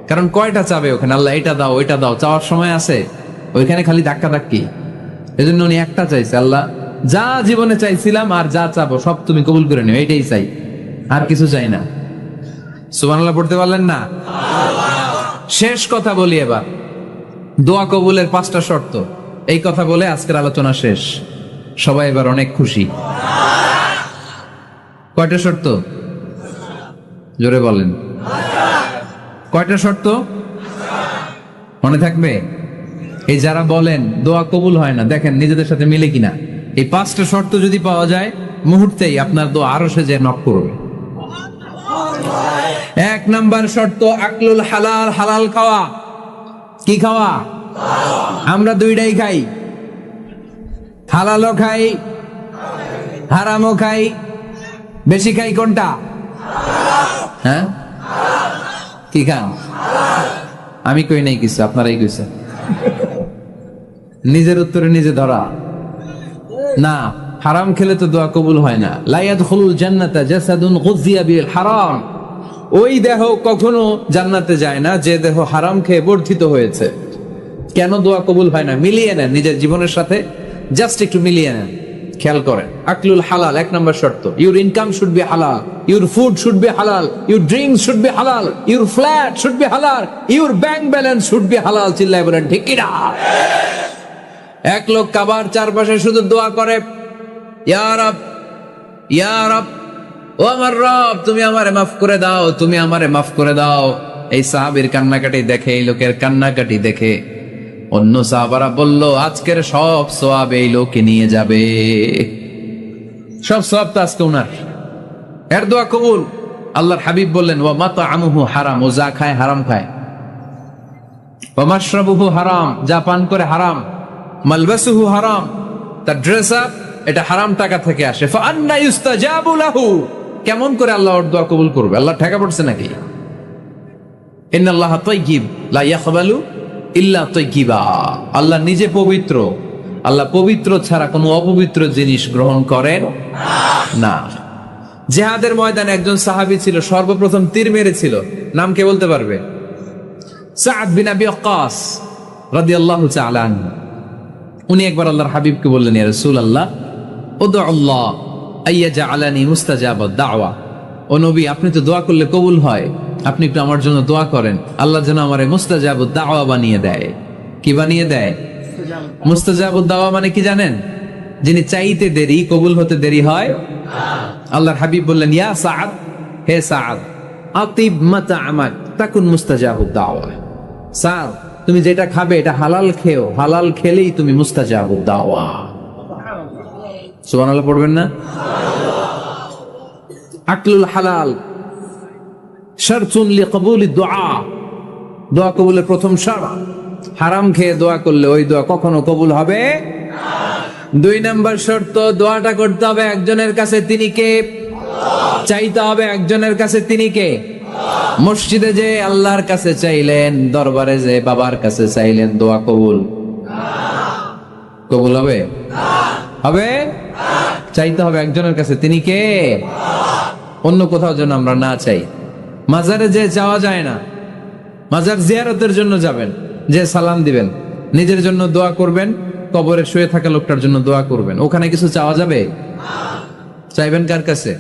কারণ কয়টা চাবে ওখানে, আল্লাহ এটা দাও ওইটা দাও, চাওয়ার সময় আছে ওইখানে খালি ধাক্কা ধাক্কি। এজন্য উনি একটা চাইছে, আল্লাহ যা জীবনে চাইছিলাম আর যা চাবো সব তুমি কবুল করে নিও, এইটাই চাই, আর কিছু চাই না। সুবহানাল্লাহ পড়তে পারলেন না? শেষ কথা বলি এবার, দোয়া কবুলের 5টা শর্ত। এই কথা বলে আজকের আলোচনা শেষ। সবাই এবার অনেক খুশি। কয়টা শর্ত জোরে বলেন? কয়টা শর্ত মনে থাকবে? এই যারা বলেন দোয়া কবুল হয় না, দেখেন নিজেদের সাথে মিলে কিনা। এই 5টা শর্ত যদি পাওয়া যায়, মুহূর্তেই আপনার দোয়া আরো সে যে নক করবে। 1 নাম্বার শর্ত আকলুল হালাল, হালাল খাওয়া। কি খাওয়া? আমরা দুইটাই খাই, হালালও খাই হারামও খাই। বেশি খাই কোনটা? হ্যাঁ কি খান? আমি কই নাই কিছু, আপনারাই কইছেন। নিজের উত্তরে নিজে ধরা না। হারাম খেলে তো দোয়া কবুল হয় না। লা ইয়াদখুলুল জান্নাতা জাসাদুন গুযিয়া বিল হারাম। ওই দেহ কখনো জান্নাতে যায় না যে দেহ হারাম খেয়ে বর্ধিত হয়েছে। কেন দোয়া কবুল হয় না? মিলিয়ে নেন নিজের জীবনের সাথে, জাস্ট একটু মিলিয়ে নেন, খেয়াল করেন। আকলুল হালাল 1 নম্বর শর্ত। ইউর ইনকাম শুড বি হালাল, ইউর ফুড শুড বি হালাল, ইউর ড্রিঙ্কস শুড বি হালাল, ইউর ফ্ল্যাট শুড বি হালাল, your bank balance should be হালাল। চিল্লায় বলেন ঠিক কি না? এক লোক কাবার চারপাশে শুধু দোয়া করে, ইয়া রব ইয়া রব, ও আমার রব তুমি আমারে মাফ করে দাও, তুমি আমারে মাফ করে দাও। এই সাহাবীর কান্নাকাটি দেখে, এই লোকের কান্নাকাটি দেখে অন্য সাহাবারা বলল, আজকের সব সওয়াব এই লোকে নিয়ে যাবে। সব সওয়াব তো আজকে উনার। এর দোয়া কবুল। আল্লাহর হাবিব বললেন, ওয়া মাতআমুহু হারাম, ও যা খায় হারাম খায়। ওয়া মাশরাবুহু হারাম, যা পান করে হারাম। মালবাসুহু হারাম, তার ড্রেস আপ এটা হারাম টাকা থেকে আসে। ফাআন্না ইউস্তাজাবু লাহু, কেমন করে আল্লাহ ওর দোয়া কবুল করবে? আল্লাহ ঠেকা পড়ছে নাকি? ইন্নাল্লাহা তাইয়্যিব লা ইয়াকবালু ইল্লা তাইয়্যিবা। আল্লাহ নিজে পবিত্র, আল্লাহ পবিত্র ছাড়া কোনো অপবিত্র জিনিস গ্রহণ করেন না। জিহাদের ময়দানে একজন সাহাবী ছিল, সর্বপ্রথম তীর মেরেছিল। নাম কে বলতে পারবে? সাআদ বিন আবি ওয়াক্কাস রাদিয়াল্লাহু তাআলা আনহু। উনি একবার আল্লাহর হাবিবকে বললেন, ইয়া রাসূলুল্লাহ উদউ আল্লাহ আইয়াজআলানি মুস্তাজাবাদ দাওয়া। ও নবী, আপনি তো দোয়া করলে কবুল হয়, আপনি একটু আমার জন্য দোয়া করেন, আল্লাহ যেন আমারে মুস্তাজাবুদ দাওয়া বানিয়ে দেয়। কি বানিয়ে দেয়? মুস্তাজাবুদ দাওয়া মানে কি জানেন? যিনি চাইতে দেরি, কবুল হতে দেরি হয়। আল্লাহর হাবিব বললেন, ইয়া সাআদ, হে সাআদ, আতিব মাতআমাক তাকুন মুস্তাজাবুদ দাওয়া। সাআদ, তুমি যেটা খাবে এটা হালাল খেও, হালাল খেলেই তুমি মুস্তাজাবুদ দাওয়া। সুবহানাল্লাহ পড়বেন না? আকলুল হালাল শারতুন লিকবুলিদ দুআ, দোয়া কবুলের প্রথম শর্ত। হারাম খেয়ে দোয়া করলে ওই দোয়া কখনো কবুল হবে না। 2 নম্বর শর্ত, দোয়াটা করতে হবে একজনের কাছে, তিনি কে? চাইতে হবে একজনের কাছে, তিনি কে? মসজিদে যে আল্লাহর কাছে চাইলেন, দরবারে যে বাবার কাছে চাইলেন, দোয়া কবুল কবুল হবে? হবে? চাইতে হবে একজনের কাছে, তিনি কে? অন্য কোথাও যেন আমরা না চাই। মাজারে যে যাওয়া যায় না, মাজার জিয়ারতের জন্য যাবেন, যে সালাম দিবেন, নিজের জন্য দোয়া করবেন, কবরে শুয়ে থাকা লোকটার জন্য দোয়া করবেন। ওখানে কিছু চাওয়া যাবে? চাইবেন কার কাছে?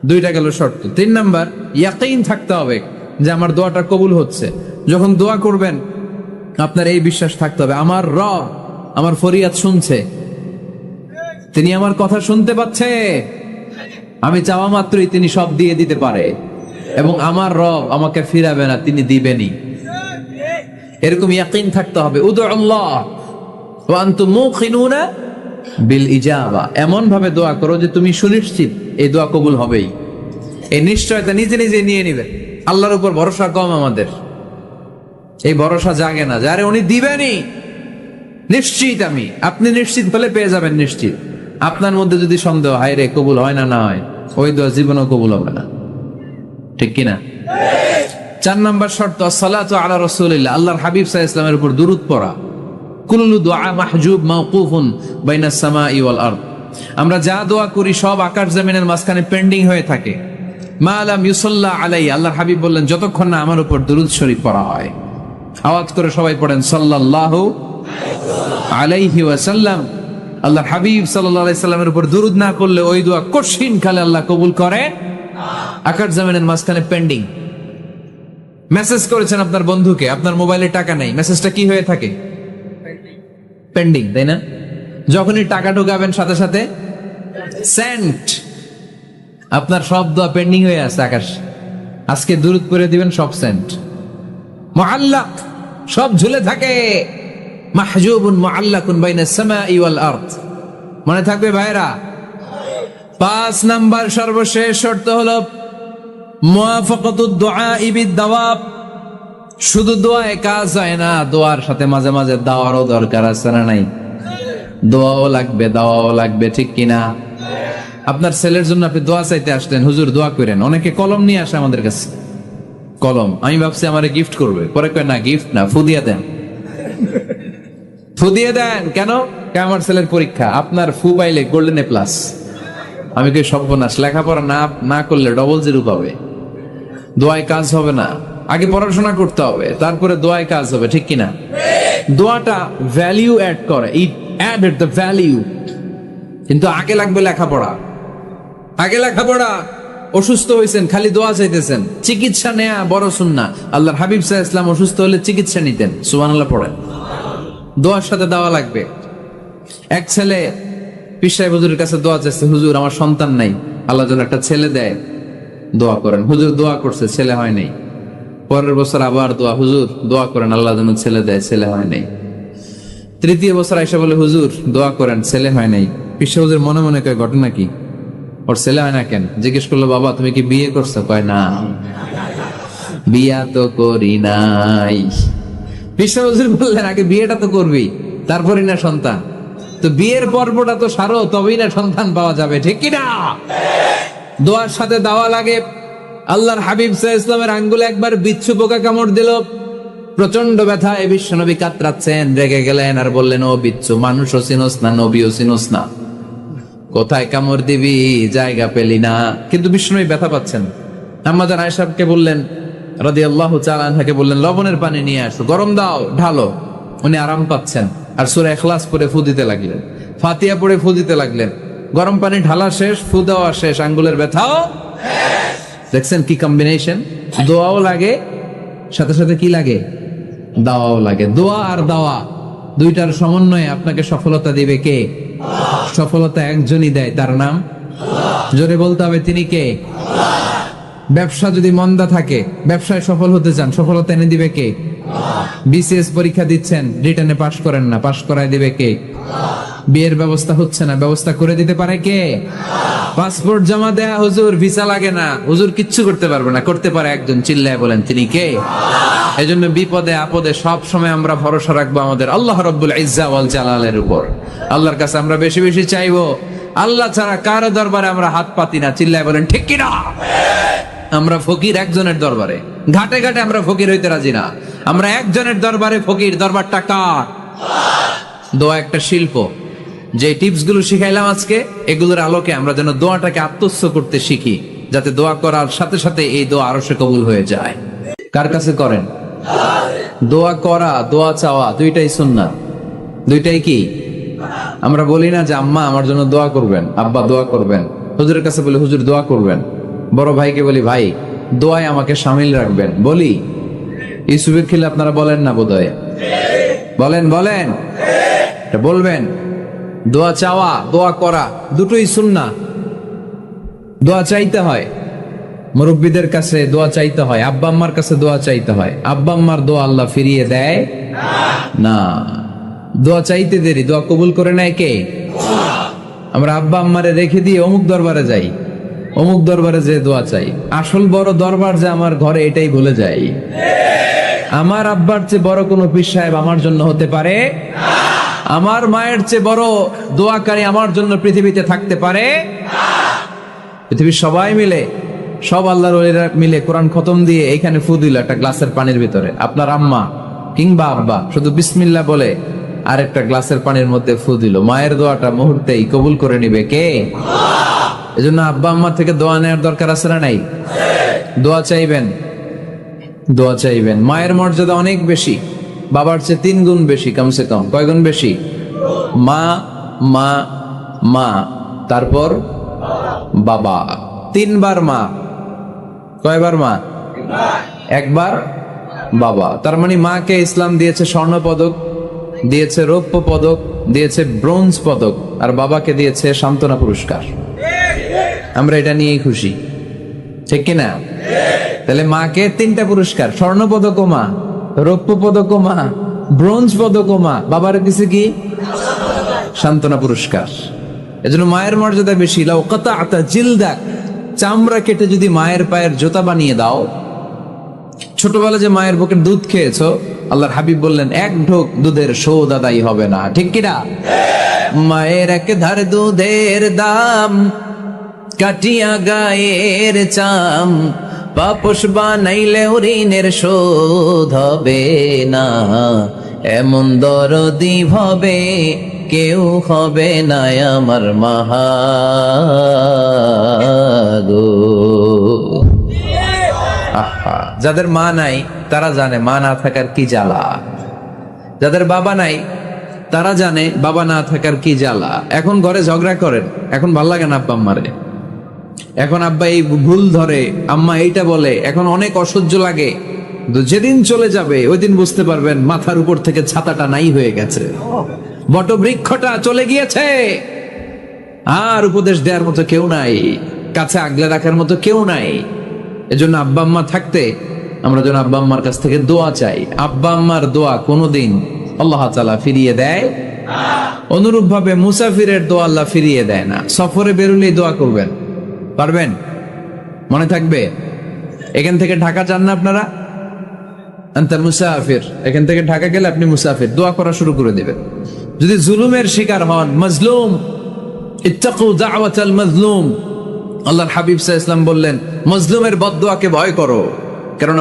2টা গেল শর্ত। 3 নাম্বার, ইয়াকিন থাকতে হবে যে আমার দোয়াটা কবুল হচ্ছে। যখন দোয়া করবেন আপনার এই বিশ্বাস থাকতে হবে, আমার রব আমার ফরিয়াদ শুনছে, তিনি আমার কথা শুনতে পাচ্ছে, আমি চাওয়া মাত্রই তিনি সব দিয়ে দিতে পারে, এবং আমার রব আমাকে ফিরাবে না, তিনি দিবেনই। এরকম ইয়াকিন থাকতে হবে। উদউ আল্লাহ ওয়া আনতুম মুকিনুনা বিল ইজাবা, এমন ভাবে দোয়া করো যে তুমি সুনিশ্চিত এই দোয়া কবুল হবেই। এই নিশ্চয়তা নিজে নিজে নিয়ে নিবে। আল্লাহর উপর ভরসা কম আমাদের, এই ভরসা জাগে না যারে উনি দিবেনই। নিশ্চিত আমি, আপনি নিশ্চিত হলে পেয়ে যাবেন নিশ্চিত। আপনার মধ্যে যদি সন্দেহ, হায় রে কবুল হয় না, না হয়, ওই দোয়া জীবনেও কবুল হবে না। ঠিক কিনা? 4 নম্বর শর্ত, আসসালাতু আলা রাসূলিল্লাহ, আল্লাহর হাবিব সাল্লাল্লাহু আলাইহি ওয়াসাল্লামের উপর দুরূদ পড়া। কুল্লু দুআ মাহজুব মাওকুফুন বাইনাস সামাই ওয়াল আরদ। আমরা যা দোয়া করি সব আকাশ জমিনের মাঝখানে পেন্ডিং হয়ে থাকে। মা লাম ইউসাল্লা আলাইহি, আল্লাহর হাবিব বললেন যতক্ষণ না আমার উপর দুরূদ শরীফ পড়া হয়। আওয়াজ করে সবাই পড়েন সাল্লাল্লাহু আলাইহি ওয়াসাল্লাম। আল্লাহর হাবিব সাল্লাল্লাহু আলাইহি সাল্লামের উপর দুরূদ না করলে ওই দোয়া কঠিন কালে আল্লাহ কবুল করে। আকাশ জামিনের মাঝখানে পেন্ডিং। মেসেজ করেছেন আপনার বন্ধুকে, আপনার মোবাইলে টাকা নেই, মেসেজটা কি হয়ে থাকে? পেন্ডিং, তাই না? যখনই টাকা ঢোকাবেন সাথে সাথে সেন্ট। আপনার সব দোয়া পেন্ডিং হয়ে আছে আকাশ। আজকে দুরূদ করে দিবেন, সব সেন্ট। মুআল্লাক, সব ঝুলে থাকে। মাহজুবুন মুআল্লাকুন বাইনাস সামাই ওয়াল আরদ। মনে থাকবে ভাইরা? 5 নাম্বার সর্বশেষ শর্ত হলো মুওয়াফাকাতুদ দুআই বিদ-দাওয়াব। শুধু দোয়ায় কাজ হয় না, দোয়ার সাথে মাঝে মাঝে দাওয়ারও দরকার আছে না নাই? দোয়াও লাগবে, দাওয়াও লাগবে, ঠিক কিনা? আপনার ছেলের জন্য আপনি দোয়া চাইতে আসলেন, হুজুর দোয়া করেন। অনেকে কলম নিয়ে আসে আমাদের কাছে, কলম। আমি ভাবছি আমারে গিফট করবে, পরে কয় না গিফট না, ফু দিয়ে দেন। ফু দিয়ে দেন কেন? আমার ছেলের পরীক্ষা, আপনার ফু পাইলে গোল্ডেন A+। আমি কই সর্বনাশ, লেখাপড়া না করলে ডবল 0 পাবে। দোয়ায় কাজ হবে না, আগে পড়াশোনা করতে হবে, তারপরে দোয়ায় কাজ হবে, ঠিক কিনা? দোয়াটা ভ্যালিউ অ্যাড করে, ইট অ্যাডেড দ্য ভ্যালিউ। কিন্তু আগে লাগবে লেখাপড়া, আগে লেখাপড়া। অসুস্থ হয়েছেন, খালি দোয়া চাইতেছেন। চিকিৎসা নেয়া বড় সুন্নাহ। আল্লাহর হাবিব সাল্লাল্লাহু আলাইহি ওয়াসাল্লাম অসুস্থ হলে চিকিৎসা নিতেন। সুবহানাল্লাহ পড়েন। দোয়ার সাথে দেওয়া লাগবে। এক ছেলে পীর সাহেব হুজুরের কাছে দোয়া চাইছে, হুজুর আমার সন্তান নাই, আল্লাহ যেন একটা ছেলে দেয়, দোয়া করেন। হুজুর দোয়া করছে, ছেলে হয় নাই। পরের বছর আবার দোয়া, হুজুর দোয়া করেন আল্লাহ যেন ছেলে দেয়, ছেলে হয় নাই। তৃতীয় বছর আইসা বলে, হুজুর দোয়া করেন, ছেলে হয় নাই। পীর সাহেব হুজুর মনে মনে কয় ঘটনা কি, ওর ছেলে হয় না কেন? জিজ্ঞেস করলো, বাবা তুমি কি বিয়ে করছো? কয় না, বিয়া তো করি নাই। পীর সাহেব হুজুর বললেন, আগে বিয়েটা তো করবি, তারপরই না সন্তান। তো বিয়ের পর্বটা তো সারো, তবেই না সন্তান পাওয়া যাবে, ঠিক কিনা? দোয়ার সাথে দেওয়া লাগে। আল্লাহর হাবিব সাল্লাল্লাহু আলাইহি ওয়াসাল্লামের আঙ্গুলে একবার বিচ্ছু পোকা কামড় দিল, প্রচন্ড ব্যথা। এই বিশ্বনবী কাতরাচ্ছেন, রেগে গেলেন আর বললেন, ও বিচ্ছু, মানুষও চিনোস না, নবীও চিনোস না, কোথায় কামড় দিবি, জায়গা পেলি না। কিন্তু বিশ্বনবী ব্যথা পাচ্ছেন। আমাদের আয়েশাকে বললেন রাদিয়াল্লাহু তাআলা আনহাকে বললেন, লবণের পানি নিয়ে আসো, গরম দাও, ঢালো। উনি আরাম পাচ্ছেন আর সূরা ইখলাস পড়ে ফু দিতে লাগলেন, ফাতিহা পড়ে ফু দিতে লাগলেন। গরম পানি ঢালা শেষ, ফু দেওয়া শেষ, আঙ্গুলের ব্যথাও। দেখছেন কি কম্বিনেশন? দোয়াও লাগে, সাথে সাথে কি লাগে, দাওয়াও লাগে। দোয়া আর দাওয়া দুইটার সমন্বয়ে আপনাকে সফলতা দিবে কে? সফলতা একজনই দেয়, তার নাম জোরে বলতে হবে, তিনি কে? ব্যবসা যদি মন্দা থাকে, ব্যবসায় সফল হতে চান, সফলতা এনে দিবে কে? বিসিএস পরীক্ষা দিচ্ছেন, রিটেনে পাশ করেন না, পাশ করায় দিবে কে? বিয়ের ব্যবস্থা হচ্ছে না, ব্যবস্থা করে দিতে পারে কে? পাসপোর্ট জমা দেয়া, হুজুর ভিসা লাগে না, হুজুর কিচ্ছু করতে পারবে না, করতে পারে একজন, চিল্লায় বলেন তিনি কে? এজন্য বিপদে আপদে সব সময় আমরা ভরসা রাখবো আমাদের আল্লাহ রাব্বুল ইজ্জা ওয়াল জালালের উপর। আল্লাহর কাছে আমরা বেশি বেশি চাইবো। আল্লাহ ছাড়া কারো দরবারে আমরা হাত পাতি না, চিল্লায় বলেন ঠিক কিনা? আমরা ফকির একজনের দরবারে, ঘাটে ঘাটে আমরা ফকির হইতে রাজি না। আমরা একজনের দরবারে ফকির, দরবারটা কার? দোয়া একটা শিল্প। যে টিপস গুলো শিখাইলাম আজকে, এগুলোর আলোকে আমরা যেন দোয়াটাকে আত্মস্থ করতে শিখি, যাতে দোয়া করার সাথে সাথে এই দোয়া আরো সে কবুল হয়ে যায়। কার কাছে করেন? দোয়া করা, দোয়া চাওয়া দুইটাই সুন্নাত। দুইটাই কি? আমরা বলি না যে আম্মা আমার জন্য দোয়া করবেন, আব্বা দোয়া করবেন। হুজুরের কাছে বলি হুজুর দোয়া করবেন। বড় ভাইকে বলি ভাই দোয়ায় আমাকে শামিল রাখবেন। বলি ইউসুফের খিলে আপনারা বলেন না বোধহয়? বলেন বলেন, এটা বলবেন। দোয়া চাওয়া, দোয়া করা দুটোই সুন্নাহ। দোয়া চাইতে হয়, মুরব্বীদের কাছে দোয়া চাইতে হয়, আব্বা আম্মার কাছে দোয়া চাইতে হয়। আব্বা আম্মার দোয়া আল্লাহ ফিরিয়ে দেয় না। দোয়া চাইতে দেরি, দোয়া কবুল করে নেয় কে? আমরা আব্বা আম্মারে রেখে দিয়ে অমুক দরবারে যাই, অমুক দরবারে যে দোয়া চাই। আসল বড় দরবার যে আমার ঘরে, এটাই ভুলে যাই। আমার আব্বার চেয়ে বড় কোনো পীর সাহেব আমার জন্য হতে পারে, আমার মায়ের চেয়ে বড় দোয়াকারী আমার জন্য পৃথিবীতে থাকতে পারে। পৃথিবীর সবাই মিলে, সব আল্লাহর ওলিরা মিলে কোরআন খতম দিয়ে এখানে ফু দিল একটা গ্লাসের পানির ভিতরে। আপনার আম্মা কিংবা আব্বা শুধু বিসমিল্লাহ বলে আরেকটা গ্লাসের পানির মধ্যে ফু দিল। মায়ের দোয়াটা মুহূর্তেই কবুল করে নিবে কে? এজন্য আব্বা আম্মা থেকে দোয়া নেওয়ার দরকার আছে না নাই? দোয়া চাইবেন, দোয়া চাইবেন। মায়ের মর্যাদা অনেক বেশি, বাবার চেয়ে 3 গুণ বেশি, কমসে কম। কয় গুণ বেশি? মা মা মা, তারপর বাবা। 3 বার মা। কয়বার মা? 1 বার বাবা। তার মানে মাকে ইসলাম দিয়েছে স্বর্ণ পদক, দিয়েছে রৌপ্য পদক, দিয়েছে ব্রোঞ্জ পদক, আর বাবাকে দিয়েছে সান্ত্বনা পুরস্কার। আমরা এটা নিয়েই খুশি, ঠিক কিনা? তাহলে মাকে 3টা পুরস্কার, স্বর্ণ পদকও মা, রৌপ্য পদকও মা, ব্রোঞ্জ পদকও মা, বাবার দিছে কি? সান্ত্বনা পুরস্কার। এজন্য মায়ের মর্যাদা বেশি। লাউ কাতাআতা জিলদাক, চামড়া কেটে যদি মায়ের পায়ের জুতা বানিয়ে দাও। ছোটবেলা যে মায়ের বুকের দুধ খেয়েছো, আল্লাহর হাবিব বললেন 1 ঢোক দুধের শোধ আদায় হবে না, ঠিক কিনা? মায়ের 1 ধার দুধের দাম, কাটিয়া গায়ের চাম, পাপোশ বানাইলে ঋণের শোধ হবে না। এমন দরদি হবে কেউ হবে না আমার মাহাগো। যাদের মা নাই তারা জানে মা না থাকার কি জ্বালা, যাদের বাবা নাই তারা জানে বাবা না থাকার কি জ্বালা। এখন ঘরে ঝগড়া করেন, এখন ভাল লাগে না আব্বা আম্মারে, এখন আব্বা এই ভুল ধরে, আম্মা এইটা বলে, এখন অনেক অসহ্য লাগে। যেদিন চলে যাবে ওই দিন বুঝতে পারবেন মাথার উপর থেকে ছাতাটা নাই হয়ে গেছে, বটবৃক্ষটা চলে গিয়েছে, আর উপদেশ দেওয়ার মতো কেউ নাই, কাছে আগলে রাখার মতো কেউ নাই। এজন্য আব্বা আম্মা থাকতে আমরা যেন আব্বা আম্মার কাছ থেকে দোয়া চাই। আব্বা আম্মার দোয়া কোনোদিন আল্লাহ তাআলা ফিরিয়ে দেয়? অনুরূপ ভাবে মুসাফিরের দোয়া আল্লাহ ফিরিয়ে দেয় না। সফরে বেরোলেই দোয়া করবেন, পারবেন? মনে থাকবে? এখান থেকে ঢাকা যান না আপনারা? আনতা মুসাফির, এখান থেকে ঢাকা গেলে আপনি মুসাফির, দোয়া করা শুরু করে দিবেন। যদি জুলুমের শিকার হন, মাজলুম, ইত্তাকু দাওয়াতাল মাজলুম, আল্লাহর হাবিব সাল্লাল্লাহু আলাইহি ওয়াসাল্লাম বললেন মজলুমের বদদোয়াকে ভয় করো, কারণ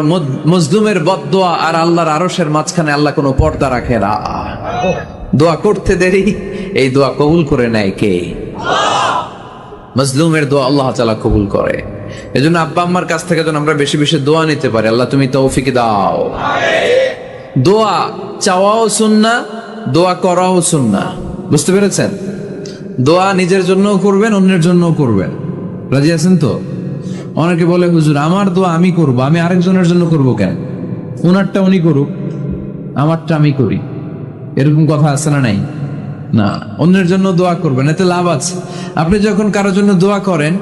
মজলুমের বদদোয়া আর আল্লাহর আরশের মাঝখানে আল্লাহ কোনো পর্দা রাখে না। দোয়া করতে দেরি, এই দোয়া কবুল করে নেয় কে? মজলুমের দোয়া আল্লাহ তাআলা কবুল করে। এজন্য আব্বা আম্মার কাছ থেকে যেন আমরা বেশি বেশি দোয়া নিতে পারি। আল্লাহ তুমি তৌফিক দাও। দোয়া চাওয়াও সুন্নাহ, দোয়া করাও সুন্নাহ। বুঝতে পেরেছেন? দোয়া নিজের জন্যও করবেন, অন্যের জন্যও করবেন। রাজি আছেন তো? অনেকে বলে হুজুর আমার দোয়া আমি করব, আমি আরেকজনের জন্য করব কেন? উনারটা উনি করুক, আমারটা আমি করি, এরকম কথা আছে না নাই? না, অন্যের জন্য দোয়া করবেন, এতে লাভ আছে। আপনি যখন কারোর জন্য দোয়া করেন,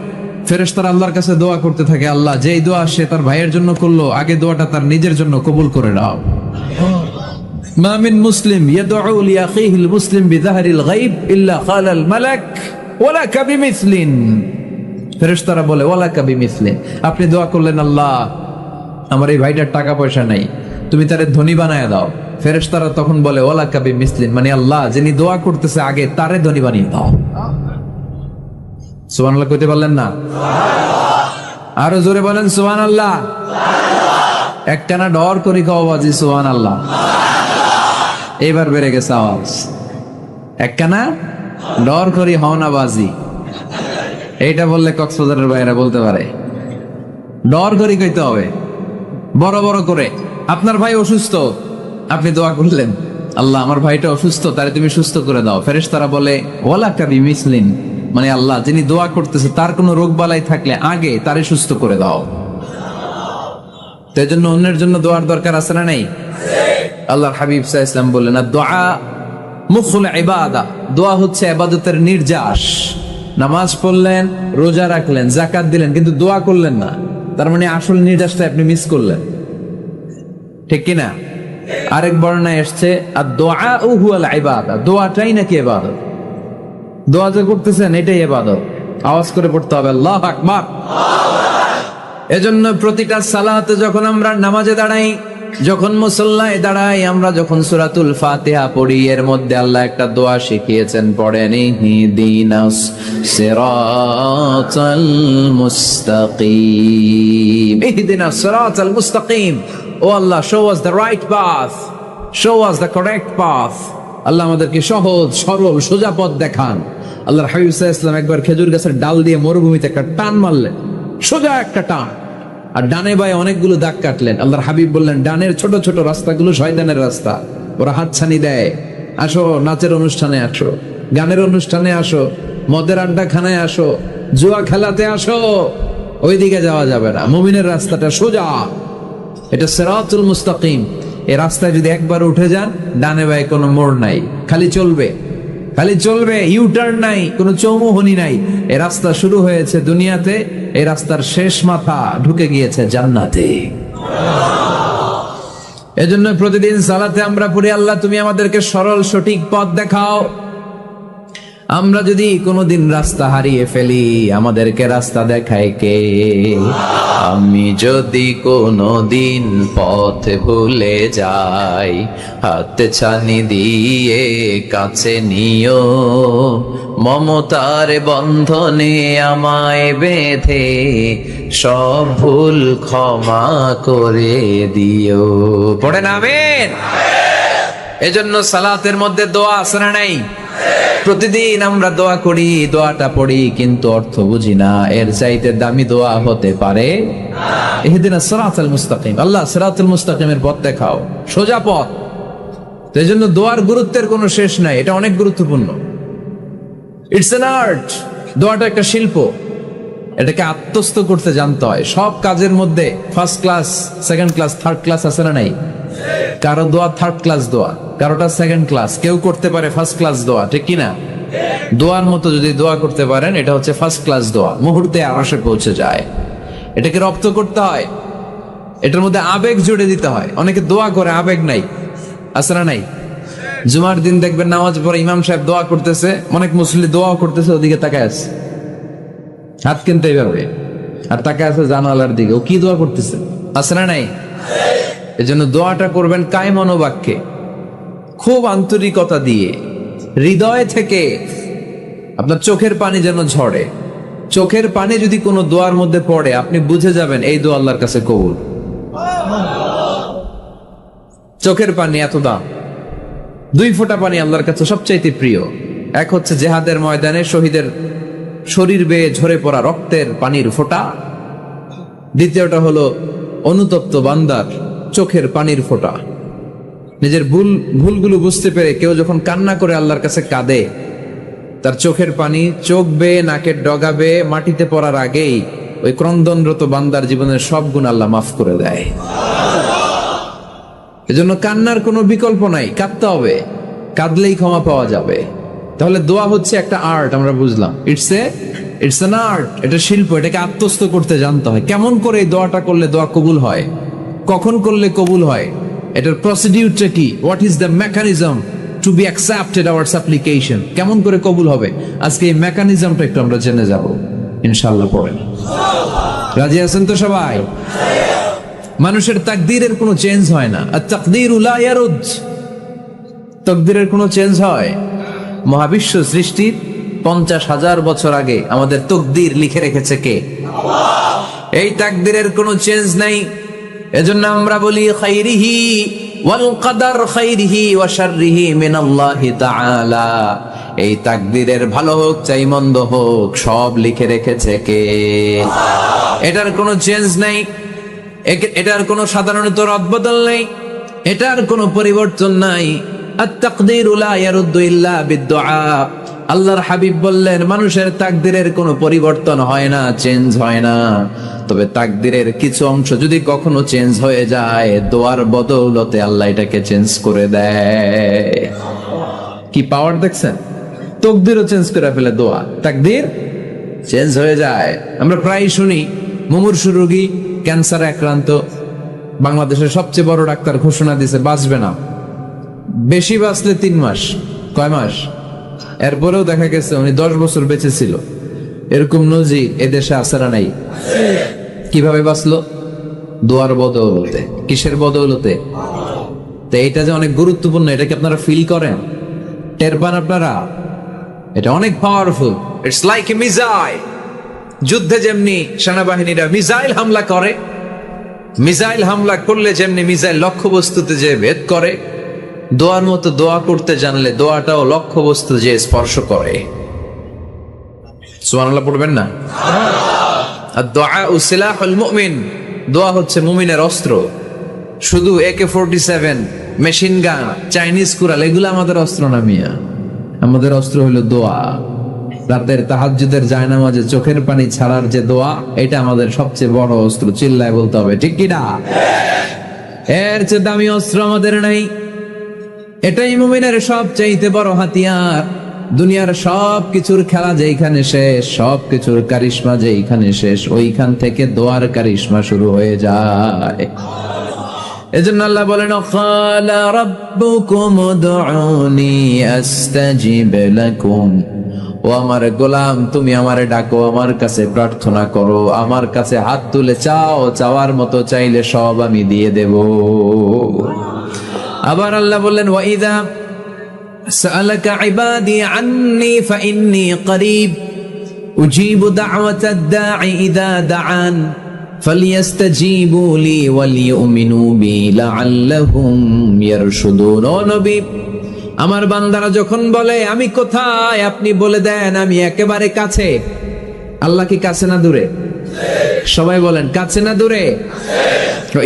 ফেরেশতারা আল্লাহর কাছে দোয়া করতে থাকে, আল্লাহ যেই দোয়া সে তার ভাইয়ের জন্য করলো, আগে দোয়াটা তার নিজের জন্য কবুল করে নাও। মা মিন মুসলিম ইয়াদউ লিআখিহিল মুসলিম বিযাহরিল গায়ব ইল্লা ক্বালাল মালাক ওয়ালাকা বিমিসলিন। ফেরেশতারা বলে ওয়ালাকা বিমিসলিন, আপনি দোয়া করলেন আল্লাহ আমার এই ভাইটার টাকা পয়সা নাই, তুমি তারে ধনী বানায় দাও। ফেরেশতারা তখন বলে ওয়ালাকা বিমিসলিন, মানে আল্লাহ যিনি দোয়া করতেছে আগে তারে ধনী বানিয়ে দাও। সুবহানাল্লাহ কইতে পারলেন না? আরো জোরে বলেন সুবহানাল্লাহ। একটানা ডর করি খাও বাজি সুবহানাল্লাহ। এবার বেড়ে গেছে আওয়াজ। একটানা ডর করি হও না বাজি, এইটা বললে কক্সবাজারের বাইরে বলতে পারে। ডর করি কইতে হবে বড় বড় করে। আপনার ভাই অসুস্থ, আপনি দোয়া করলেন আল্লাহ আমার ভাইটা অসুস্থ, তারে তুমি সুস্থ করে দাও। ফেরেশতারা বলে ওয়ালাকা বিমিসলিন, মানে আল্লাহ যিনি দোয়া করতেছে তার কোনো রোগ বালাই থাকলে আগে তারে সুস্থ করে দাও। তো এই জন্য অন্যের জন্য দোয়ার দরকার আছে না নাই? আল্লাহর হাবিব সাল্লাল্লাহু আলাইহি ওয়াসাল্লাম বললেন দোয়া মুখুল ইবাদা, দোয়া হচ্ছে ইবাদতের নির্যাস। নামাজ পড়লেন, রোজা রাখলেন, যাকাত দিলেন, কিন্তু দোয়া করলেন না, তার মানে আসল নির্যাসটা আপনি মিস করলেন, ঠিক কিনা? আরেক বর্ণনায় এসেছে আদ-দুআউ হুয়াল ইবাদা, দোয়াটাই নাকি ইবাদত। দোয়া যে করতেছেন এটাই ইবাদত। আওয়াজ করে পড়তে হবে আল্লাহু আকবার। এজন্য প্রতিটা সালাতে যখন আমরা নামাজে দাঁড়াই, যখন মুসল্লায় দাঁড়াই, আমরা যখন সূরাতুল ফাতিহা পড়ি, এর মধ্যে আল্লাহ একটা দোয়া শিখিয়েছেন, পড়েন ইহদিনাস সিরাতাল মুস্তাকিম। ইহদিনাস সিরাতাল মুস্তাকিম, O Allah show us the right path, show us the correct path. Allah আমাদেরকে সহজ সরল সোজা পথ দেখান। আল্লাহর হাবিব সাল্লাল্লাহু আলাইহি ওয়াসাল্লাম একবার খেজুর গাছের ডাল দিয়ে মরুভূমিতে একটা টান মারলেন, সোজা একটা টান, আর ডানে বায়ে অনেকগুলো দাগ কাটলেন। আল্লাহর হাবিব বললেন, ডানের ছোট ছোট রাস্তাগুলো শয়তানের রাস্তা, ওরা হাতছানি দেয়। আসো নাচের অনুষ্ঠানে আসো, গানের অনুষ্ঠানে আসো, মদের আড্ডাখানায় আসো, জুয়া খেলাতে আসো, ওইদিকে যাওয়া যাবে না। মুমিনের রাস্তাটা সোজা, এটা সিরাতুল মুস্তাকিম। এই রাস্তায় যদি একবার উঠে যান, ডানে বায়ে কোনো মোড় নাই, খালি চলবে, খালি চলবে, ইউটার্ন নাই, কোনো চৌমুহনী নাই। এই রাস্তা শুরু হয়েছে দুনিয়াতে, এই রাস্তার শেষ মাথা ঢুকে গিয়েছে জান্নাতে। এজন্য প্রতিদিন সালাতে আমরা পড়ি, আল্লাহ তুমি আমাদেরকে সরল সঠিক পথ দেখাও। আমরা যদি কোনোদিন রাস্তা হারিয়ে ফেলি, আমাদেরকে রাস্তা দেখায় কে? আমি যদি কোনোদিন পথ ভুলে যাই, হাতে ছানি দিয়ে কাছে নিও, মমতার বন্ধনে আমায় বেঁধে সব ভুল ক্ষমা করে দিও। পড়েন আমিন। এজন্য সালাতের মধ্যে দোয়া আছে না নাই? প্রতিদিন আমরা দোয়া করি, দোয়াটা পড়ি, কিন্তু অর্থ বুঝি না। এর চাইতে দামি দোয়া হতে পারে ইহদিনাস সিরাতাল মুস্তাকিম, আল্লাহ সিরাতুল মুস্তাকিমের পথ দেখাও, সোজা পথ। তো এই জন্য দোয়ার গুরুত্বের কোনো শেষ নাই, এটা অনেক গুরুত্বপূর্ণ। It's an art. দোয়াটা একটা শিল্প, এটাকে আত্মস্থ করতে জানতে হয়। সব কাজের মধ্যে first class, second class, third class আছে না নাই? কারো দোয়া থার্ড ক্লাস দোয়া, কারোটা সেকেন্ড ক্লাস, কেউ করতে পারে ফার্স্ট ক্লাস দোয়া, ঠিক কিনা? দোয়ার মতো যদি দোয়া করতে পারেন, এটা হচ্ছে ফার্স্ট ক্লাস দোয়া, মুহূর্তে আরশে পৌঁছে যায়। এটাকে রপ্ত করতে হয়, এটার মধ্যে আবেগ জুড়ে দিতে হয়। অনেকে দোয়া করে আবেগ নাই, আছে না নাই? জুমার দিন দেখবেন নামাজ পড়ে ইমাম সাহেব দোয়া করতেছে, অনেক মুসল্লি দোয়াও করতেছে, ওদিকে তাকায় আছে, হাত কিনতে এইভাবে, আর তাকায় আছে জানালার দিকে, ও কি দোয়া করতেছে, আছে না নাই? এজন্য দোয়াটা করবেন কায় মনোবাক্যে, খুব আন্তরিকতা দিয়ে, হৃদয় থেকে। আপনার চোখের পানি যেন ঝরে। চোখের পানি যদি কোনো দোয়ার মধ্যে পড়ে, আপনি বুঝে যাবেন এই দোয়া আল্লাহর কাছে কবুল। চোখের পানি এত দাম। 2 ফোঁটা পানি আল্লাহর কাছে সবচাইতে প্রিয়। এক হচ্ছে জেহাদের ময়দানে শহীদের শরীর বেয়ে ঝরে পড়া রক্তের পানির ফোঁটা, দ্বিতীয়টা হলো অনুতপ্ত বান্দার চোখের পানির ফোঁটা। নিজের ভুলগুলো বুঝতে পেরে কেউ যখন কান্না করে আল্লাহর কাছে কাঁদে, তার চোখের পানি চোখ বেয়ে নাকের ডগা বেয়ে মাটিতে পড়ার আগেই ওই ক্রন্দনরত বান্দার জীবনের সব গুণ আল্লাহ মাফ করে দেয়। এজন্য কান্নার কোনো বিকল্প নাই, কাঁদতে হবে, কাঁদলেই ক্ষমা পাওয়া যাবে। তাহলে দোয়া হচ্ছে একটা আর্ট, আমরা বুঝলাম। ইটস অ্যান আর্ট, এটা শিল্প, এটাকে আত্মস্থ করতে জানতে হয়। কেমন করে এই দোয়াটা করলে দোয়া কবুল হয়, কখন করলে কবুল হয়, এটার প্রসিডিউরটা কি, what is the mechanism two be accepted hour সাপ্লিকেশন, কেমন করে কবুল হবে, আজকে এই মেকানিজমটা একটু আমরা জেনে যাব ইনশাআল্লাহ। পড়েন, রাজি আছেন তো সবাই? মানুষের তাকদীরের কোনো চেঞ্জ হয় না। আর তাকদীরু লা ইয়ারুদ, তাকদীরের কোনো চেঞ্জ হয়? মহাবিশ্ব সৃষ্টির 50,000 বছর আগে আমাদের তাকদীর লিখে রেখেছে কে? আল্লাহ। এই তাকদীরের কোনো চেঞ্জ নাই। এজন্য আমরা বলি খাইরিহি ওয়াল কদর, খাইরিহি ওয়া শাররিহি মিনাল্লাহি তাআলা। এই তাকদীরের ভালো হোক চাই মন্দ হোক, সব লিখে রেখেছে কে? আল্লাহ। এটার কোনো চেঞ্জ নাই, এটার কোনো সাধারণত রদবদল নেই, এটার কোনো পরিবর্তন নাই। আত-তাকদীরু লা ইয়ারুদ্দু ইল্লা বিদ-দুআ। আল্লাহর হাবিব বললেন, মানুষের তাকদীরের কোনো পরিবর্তন হয় না, চেঞ্জ হয় না। তবে তাকদীরের কিছু অংশ যদি কখনো চেঞ্জ হয়ে যায়, দোয়ার বদৌলতে আল্লাহ এটাকে চেঞ্জ করে দেয়। কি পাওয়ার দেখছেন? তাকদীরও চেঞ্জ করে ফেলে দোয়া, তাকদীর চেঞ্জ হয়ে যায়। আমরা প্রায় শুনি মুমূর্ষু রোগী, ক্যান্সারে আক্রান্ত, বাংলাদেশের সবচেয়ে বড় ডাক্তার ঘোষণা দিয়েছে বাঁচবে না, বেশি বাঁচলে 3 মাস। কয় মাস? এরপরেও দেখা গেছে উনি 10 বছর বেঁচে ছিল। এরকম নজির এদেশে আছে না নাই? কিভাবে বাঁচলো? দোয়ার বদৌলতে। কিসের বদৌলতে? তো এটা যে অনেক গুরুত্বপূর্ণ, এটা কি আপনারা ফিল করেন, টের পান আপনারা? এটা অনেক powerful. It's like a missile. যুদ্ধে যেমনি সেনাবাহিনীরা মিসাইল হামলা করে, মিসাইল হামলা করলে যেমনি মিসাইল লক্ষ্যবস্তুতে যে ভেদ করে, দোয়ার মতো দোয়া করতে জানলে দোয়াটাও লক্ষ্যবস্তু যে স্পর্শ করে। সুবহানাল্লাহ পড়বেন না? আদ-দুআউ সিলাহুল মুমিন, দোয়া হচ্ছে মুমিনের অস্ত্র। শুধু AK-47, machine gun, Chinese Corel এগুলো আমাদের অস্ত্র না মিয়া। আমাদের অস্ত্র হলো দোয়া। রাতের তাহাজ্জুদের জায়নামাজে চোখের পানি ছাড়ার যে দোয়া, এটা আমাদের সবচেয়ে বড় অস্ত্র। চিল্লায় বলতে হবে, ঠিক কি না? এর চেয়ে দামি অস্ত্র আমাদের নাই। এটাই মুমিনের সবচাইতে বড় হাতিয়ার। দুনিয়ার সব কিছুর খেলা যেইখানে শেষ, সব কিছুর কারিশমা যেইখানে শেষ, ওইখান থেকে দোয়ার কারিশমা শুরু হয়ে যায়। এজন্য আল্লাহ বলেন, ক্বালা রাব্বুকুম উদউনি আস্তাজিব লাকুম। ও আমার গোলাম, তুমি আমারে ডাকো, আমার কাছে প্রার্থনা করো, আমার কাছে হাত তুলে চাও, চাওয়ার মতো চাইলে সব আমি দিয়ে দেব। আবার আল্লাহ বললেন, ওয়া ইযা সাআলাকা ইবাদি আন্নী ফাইন্নী করিব উজিবু দাওয়াতাদ দাঈ ইযা দাআন ফালইস্তাজিবু লি ওয়ালিউমিনু বি লাআল্লাহুম ইয়ারশুদুন। ও নবী, আমার বান্দারা যখন বলে আমি কোথায়, আপনি বলে দেন আমি একেবারে কাছে। আল্লাহ কি কাছে না দূরে? সবাই বলেন, কাছে না দূরে?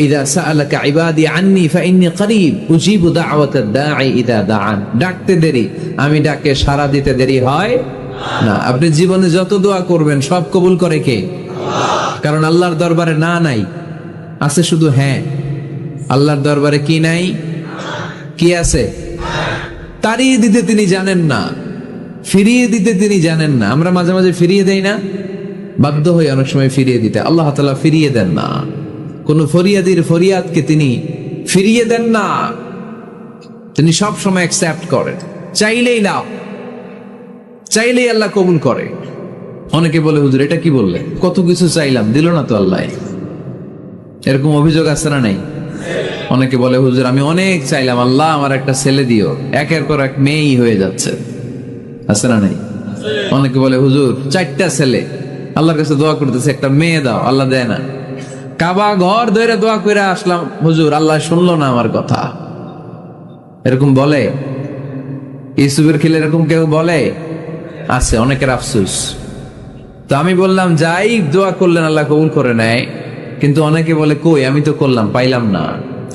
ইযা সাআলাকা ইবাদি আন্নী ফাইন্নী করিব উজিবু দাওয়াতাদ দাঈ ইযা দাআন। ডাকতে দেরি, আমি ডাকে সাড়া দিতে দেরি হয় না। আপনি জীবনে যত দোয়া করবেন সব কবুল করে কে? কারণ আল্লাহর দরবারে না নাই, আছে শুধু হ্যাঁ। আল্লাহর দরবারে কি নাই? কি আছে? তাড়িয়ে দিতে তিনি জানেন না, ফিরিয়ে দিতে তিনি জানেন না। আমরা মাঝে মাঝে ফিরিয়ে দেই না, বাধ্য হই অনেক সময় ফিরিয়ে দিতে। আল্লাহ তাআলা ফিরিয়ে দেন না। কোন ফরিয়াদির ফরিয়াদকে তিনি ফিরিয়ে দেন না, তিনি সব সময় অ্যাকসেপ্ট করেন। চাইলেই লাভ, চাইলেই আল্লাহ কবুল করে। অনেকে বলে, হুজুর এটা কি বললে, কত কিছু চাইলাম দিল না তো আল্লাহ। এরকম অভিযোগ আছে না নাই? অনেকে বলে, হুজুর আমি অনেক চাইলাম, আল্লাহ আমার একটা ছেলে দিও, একের পর এক মেয়েই হয়ে যাচ্ছে। আছে না নাই? অনেকে বলে, হুজুর 4টা ছেলে, আল্লাহর কাছে দোয়া করতেছে একটা মেয়ে দাও, আল্লাহ দেয় না। কাবা ঘর ধরে দোয়া করে আসলাম, হুজুর আল্লাহ শুনলো না আমার কথা। এরকম বলে? ইউসুফের খিলে এরকম কেউ বলে? আছে, অনেকের আফসোস। তো আমি বললাম, যাই দোয়া করলেন আল্লাহ কবুল করে নেয়, কিন্তু অনেকে বলে কই আমি তো করলাম পাইলাম না।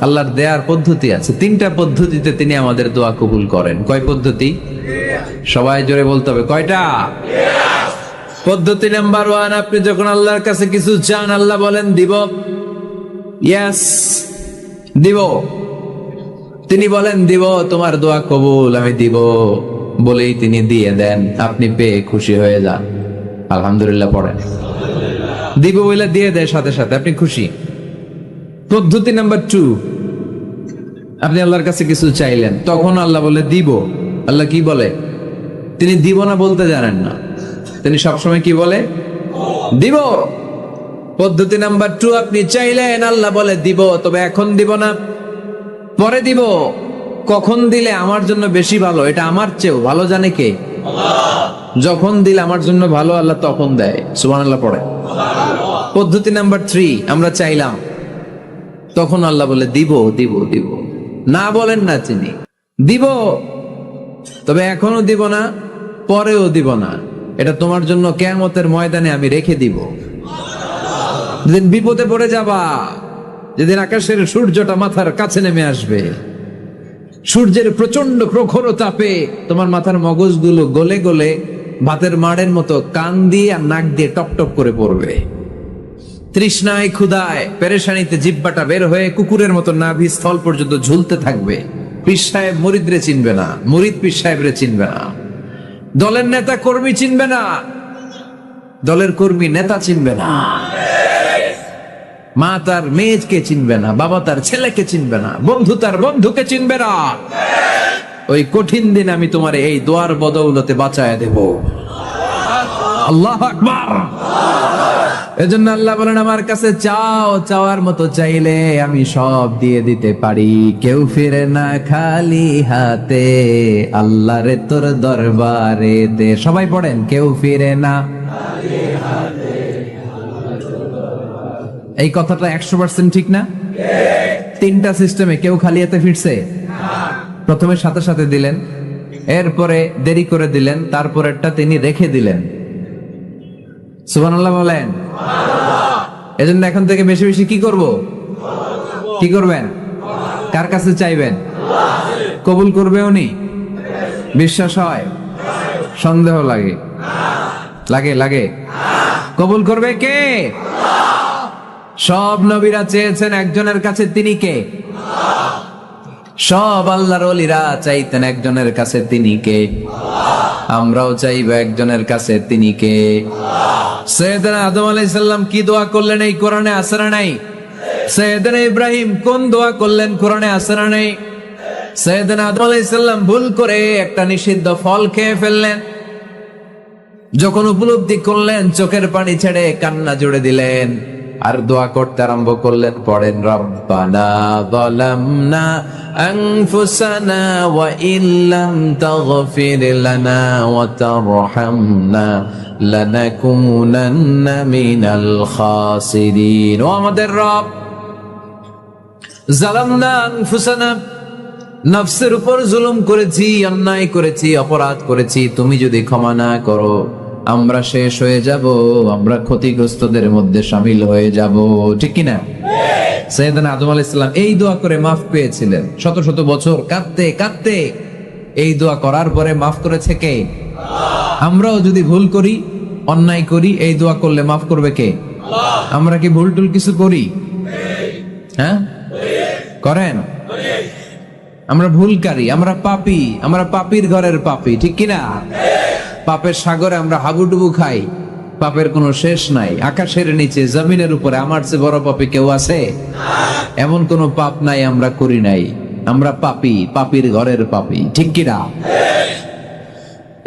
আল্লাহর দেয়ার পদ্ধতি আছে, 3টা পদ্ধতিতে তিনি আমাদের দোয়া কবুল করেন। কয় পদ্ধতি? সবাই জোরে বলতে হবে, কয়টা? পদ্ধতি নাম্বার 1, আপনি যখন আল্লাহর কাছে কিছু চান, আল্লাহ বলেন দিব, ইয়েস দিব। তিনি বলেন দিব, তোমার দোয়া কবুল, আমি দিব বলেই তিনি দিয়ে দেন। আপনি পেয়ে খুশি হয়ে যান, আলহামদুলিল্লাহ পড়েন। দিব বলে দিয়ে দেয় সাথে সাথে, আপনি খুশি। পদ্ধতি নাম্বার 2, আপনি আল্লাহর কাছে কিছু চাইলেন, তখন আল্লাহ বলে দিব। আল্লাহ কি বলে? তিনি দিব না বলতে জানেন না, তিনি সবসময় কি বলে? দিব। পদ্ধতি নাম্বার 2, আপনি চাইলেন, আল্লাহ বলে দিব, তবে এখন দিব না, পরে দিব। কখন দিলে আমার জন্য বেশি ভালো, এটা আমার চেয়েও ভালো জানে কে? যখন দিলে আমার জন্য ভালো, আল্লাহ তখন দেয়। সুবহানাল্লাহ পড়ে। পদ্ধতি নাম্বার 3, আমরা চাইলাম, তখন আল্লাহ বলে দিব দিব দিব। না বলেন না, তিনি দিব, তবে এখনো দিব না, পরেও দিব না। এটা তোমার জন্য কিয়ামতের ময়দানে আমি রেখে দিব। যেদিন বিপদে পড়ে যাবা, যেদিন আকাশের সূর্যটা মাথার কাছে নেমে আসবে, সূর্যের প্রচন্ড প্রখর তাপে তোমার মাথার মগজগুলো গলে গলে ভাতের মাড়ের মতো কান দিয়ে আর নাক দিয়ে টপ টপ করে পড়বে। তৃষ্ণায় ক্ষুধায় পেরেশানিতে জিহ্বাটা বের হয়ে কুকুরের মতো নাভি স্থল পর্যন্ত ঝুলতে থাকবে। পীর সাহেব মুরিদরে চিনবে না, মুরিদ পীর সাহেবরে চিনবে না, দলের নেতা কর্মী চিনবে না, দলের কর্মী নেতা চিনবে না, মা তার মেয়েকে চিনবে না, বাবা তার ছেলেকে চিনবে না, বন্ধু তার বন্ধুকে চিনবে না। ওই কঠিন দিন আমি তোমার এই দোয়ার বদৌলতে বাঁচায় দেব। আল্লাহু আকবার। এজন্য আল্লাহ বলেন, আমার কাছে চাও, চাওয়ার মতো চাইলে আমি সব দিয়ে দিতে পারি। কেউ ফিরে না খালি হাতে, আল্লাহরে তোর দরবারে দে। সবাই পড়েন, কেউ ফিরে না খালি হাতে। এই কথাটা 100% ঠিক না? 3টা সিস্টেমে কেউ খালি হাতে ফিরছে? প্রথমে সাথে সাথে দিলেন, এরপরে দেরি করে দিলেন, তারপরেরটা তিনি রেখে দিলেন। সুবহানাল্লাহ বলেন। এজন্য এখন থেকে বেশি বেশি কি করব? কি করবেন? কার কাছে চাইবেন? কবুল করবে উনি? বিশ্বাস হয়? সন্দেহ লাগে? লাগে লাগে? কবুল করবে কে? সব নবীরা চেয়েছেন একজনের কাছে, তিনি কে? সব আল্লাহর ওলিরা চাইতেন একজনের কাছে, তিনি কে? আমরাও চাইব একজনের কাছে, তিনি কে? সৈয়দনা আদম আলাইহিস সালাম কি দোয়া করলেন এই কোরআনে আছে না নাই? সৈয়দনা ইব্রাহিম কোন দোয়া করলেন কোরআনে আছে না নাই? সৈয়দনা আদম আলাইহিস সালাম ভুল করে একটা নিষিদ্ধ ফল খেয়ে ফেললেন, যখন উপলব্ধি করলেন চোখের পানি ছেড়ে কান্না জুড়ে দিলেন আর দোয়া করতে আরম্ভ করলেন। পড়েন, রব্বানা যালামনা আনফুসানা ওয়া ইল্লাম তাগফির লানা ওয়া তারহামনা লানাকুনান্না মিনাল খাসিরিন। ও আমাদের রব, যালামনা আনফুসানা, নফসের উপর জুলুম করেছি, অন্যায় করেছি, অপরাধ করেছি, তুমি যদি ক্ষমা না করো আমরা শেষ হয়ে যাব, আমরা ক্ষতিগ্রস্তদের মধ্যে শামিল হয়ে যাব, ঠিক কিনা? সাইয়েদনা আদম আলাইহিস সালাম এই দোয়া করে মাফ পেয়েছিলেন। শত শত বছর কাঁদতে কাঁদতে এই দোয়া করার পরে মাফ করেছে কে? আমরাও যদি ভুল করি, অন্যায় করি, এই দোয়া করলে মাফ করবে কে? আমরা কি ভুল টুল কিছু করি? হ্যাঁ, করেন? আমরা ভুলকারী, আমরা পাপী, আমরা পাপীর ঘরের পাপী, ঠিক কিনা? পাপের সাগরে আমরা হাবুডুবু খাই, পাপের কোনো শেষ নাই। আকাশের নিচে, জমিনের উপরে আমার চেয়ে বড় পাপী কেউ আছে? এমন কোনো পাপ নাই আমরা করি নাই। আমরা পাপী, পাপীর ঘরের পাপী, ঠিক কিনা?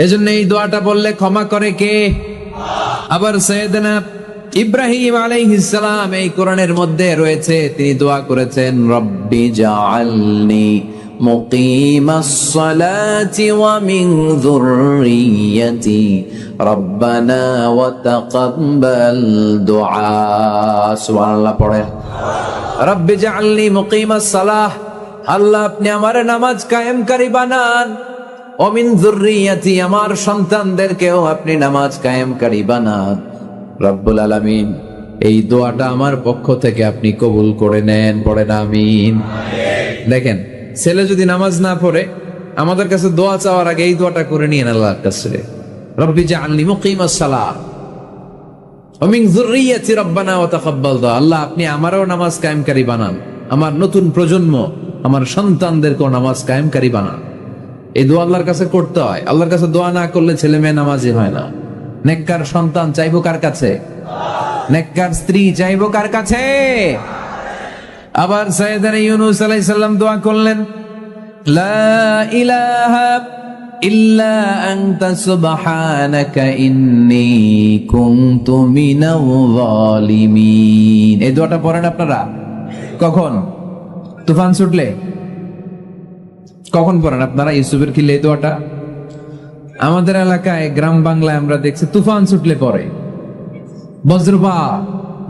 এজন্য এই দোয়াটা বললে ক্ষমা করে কে? আবার সাইয়েদনা ইব্রাহিম আলাইহিস সালাম এই কোরআনের মধ্যে রয়েছে, তিনি দোয়া করেছেন, রব্বি জাআলনি মুকিমাস সালাতি ওয়া মিন যুররিয়্যাতি রব্বানা ওয়া তাকাব্বাল দুআ। সুবহানাল্লাহ পড়েন, রব্বি জাআলনি মুকিমাস সালাহ, আল্লাহ আপনি আমার নামাজ কায়েমকারী বানান, ওয়া মিন যুররিয়্যাতি, আমার সন্তানদেরকেও আপনি নামাজ কায়েমকারী বানান। রব্বুল আলামিন এই দোয়াটা আমার পক্ষ থেকে আপনি কবুল করে নেন, পড়েন আমিন। দেখেন, ছেলে যদি নামাজ না পড়ে আমাদের কাছে দোয়া চাওয়ার আগে এই দোয়াটা করে নিয়েন আল্লাহর কাছে, রব্বি জাআলনি মুকিমাস সালাহ ওয়া মিন যুররিয়্যাতি রব্বানা ওয়া তাকাব্বাল দুআ, আল্লাহ আপনি আমারও নামাজ কায়েমকারী বানান, আমার নতুন প্রজন্ম, আমার সন্তানদেরকেও নামাজ কায়েমকারী বানান। এই দোয়া আল্লাহর কাছে করতে হয়। আল্লাহর কাছে দোয়া না করলে ছেলে মেয়ে নামাজি হয় না। নেককার সন্তান চাইবো কার কাছে? নেককার স্ত্রী চাইবো কার কাছে? আবার সাইয়েদনা ইউনূস আলাইহিস সালাম দোয়া করলেন, লা ইলাহা ইল্লা আনতা সুবহানাকা ইন্নী কুনতু মিনাল যালিমিন। এই দোয়াটা পড়েন আপনারা কখন? তুফান ছুটলে। কখন পড়েন আপনারা ইউসুফের খিলে এই দোয়াটা? আমাদের এলাকায় গ্রাম বাংলায় আমরা দেখছি তুফান ছুটলে পরে। বজ্রপাত,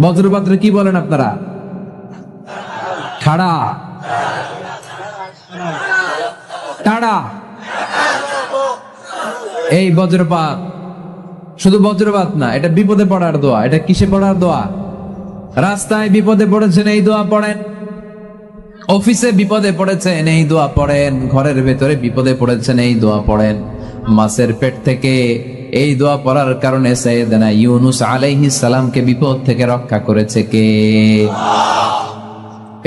বজ্রপাত্রে কি বলেন আপনারা? খাড়া, টাড়া। এই বজ্রপাত শুধু বজ্রপাত না, এটা বিপদে পড়ার দোয়া। এটা কিসে পড়ার দোয়া? রাস্তায় বিপদে পড়েছেন এই দোয়া পড়েন, অফিসে বিপদে পড়েছেন এই দোয়া পড়েন, ঘরের ভেতরে বিপদে পড়েছেন এই দোয়া পড়েন। মাছের পেট থেকে এই দোয়া পড়ার কারণে সাইয়েদনা ইউনূস আলাইহিস সালামকে বিপদ থেকে রক্ষা করেছে কে?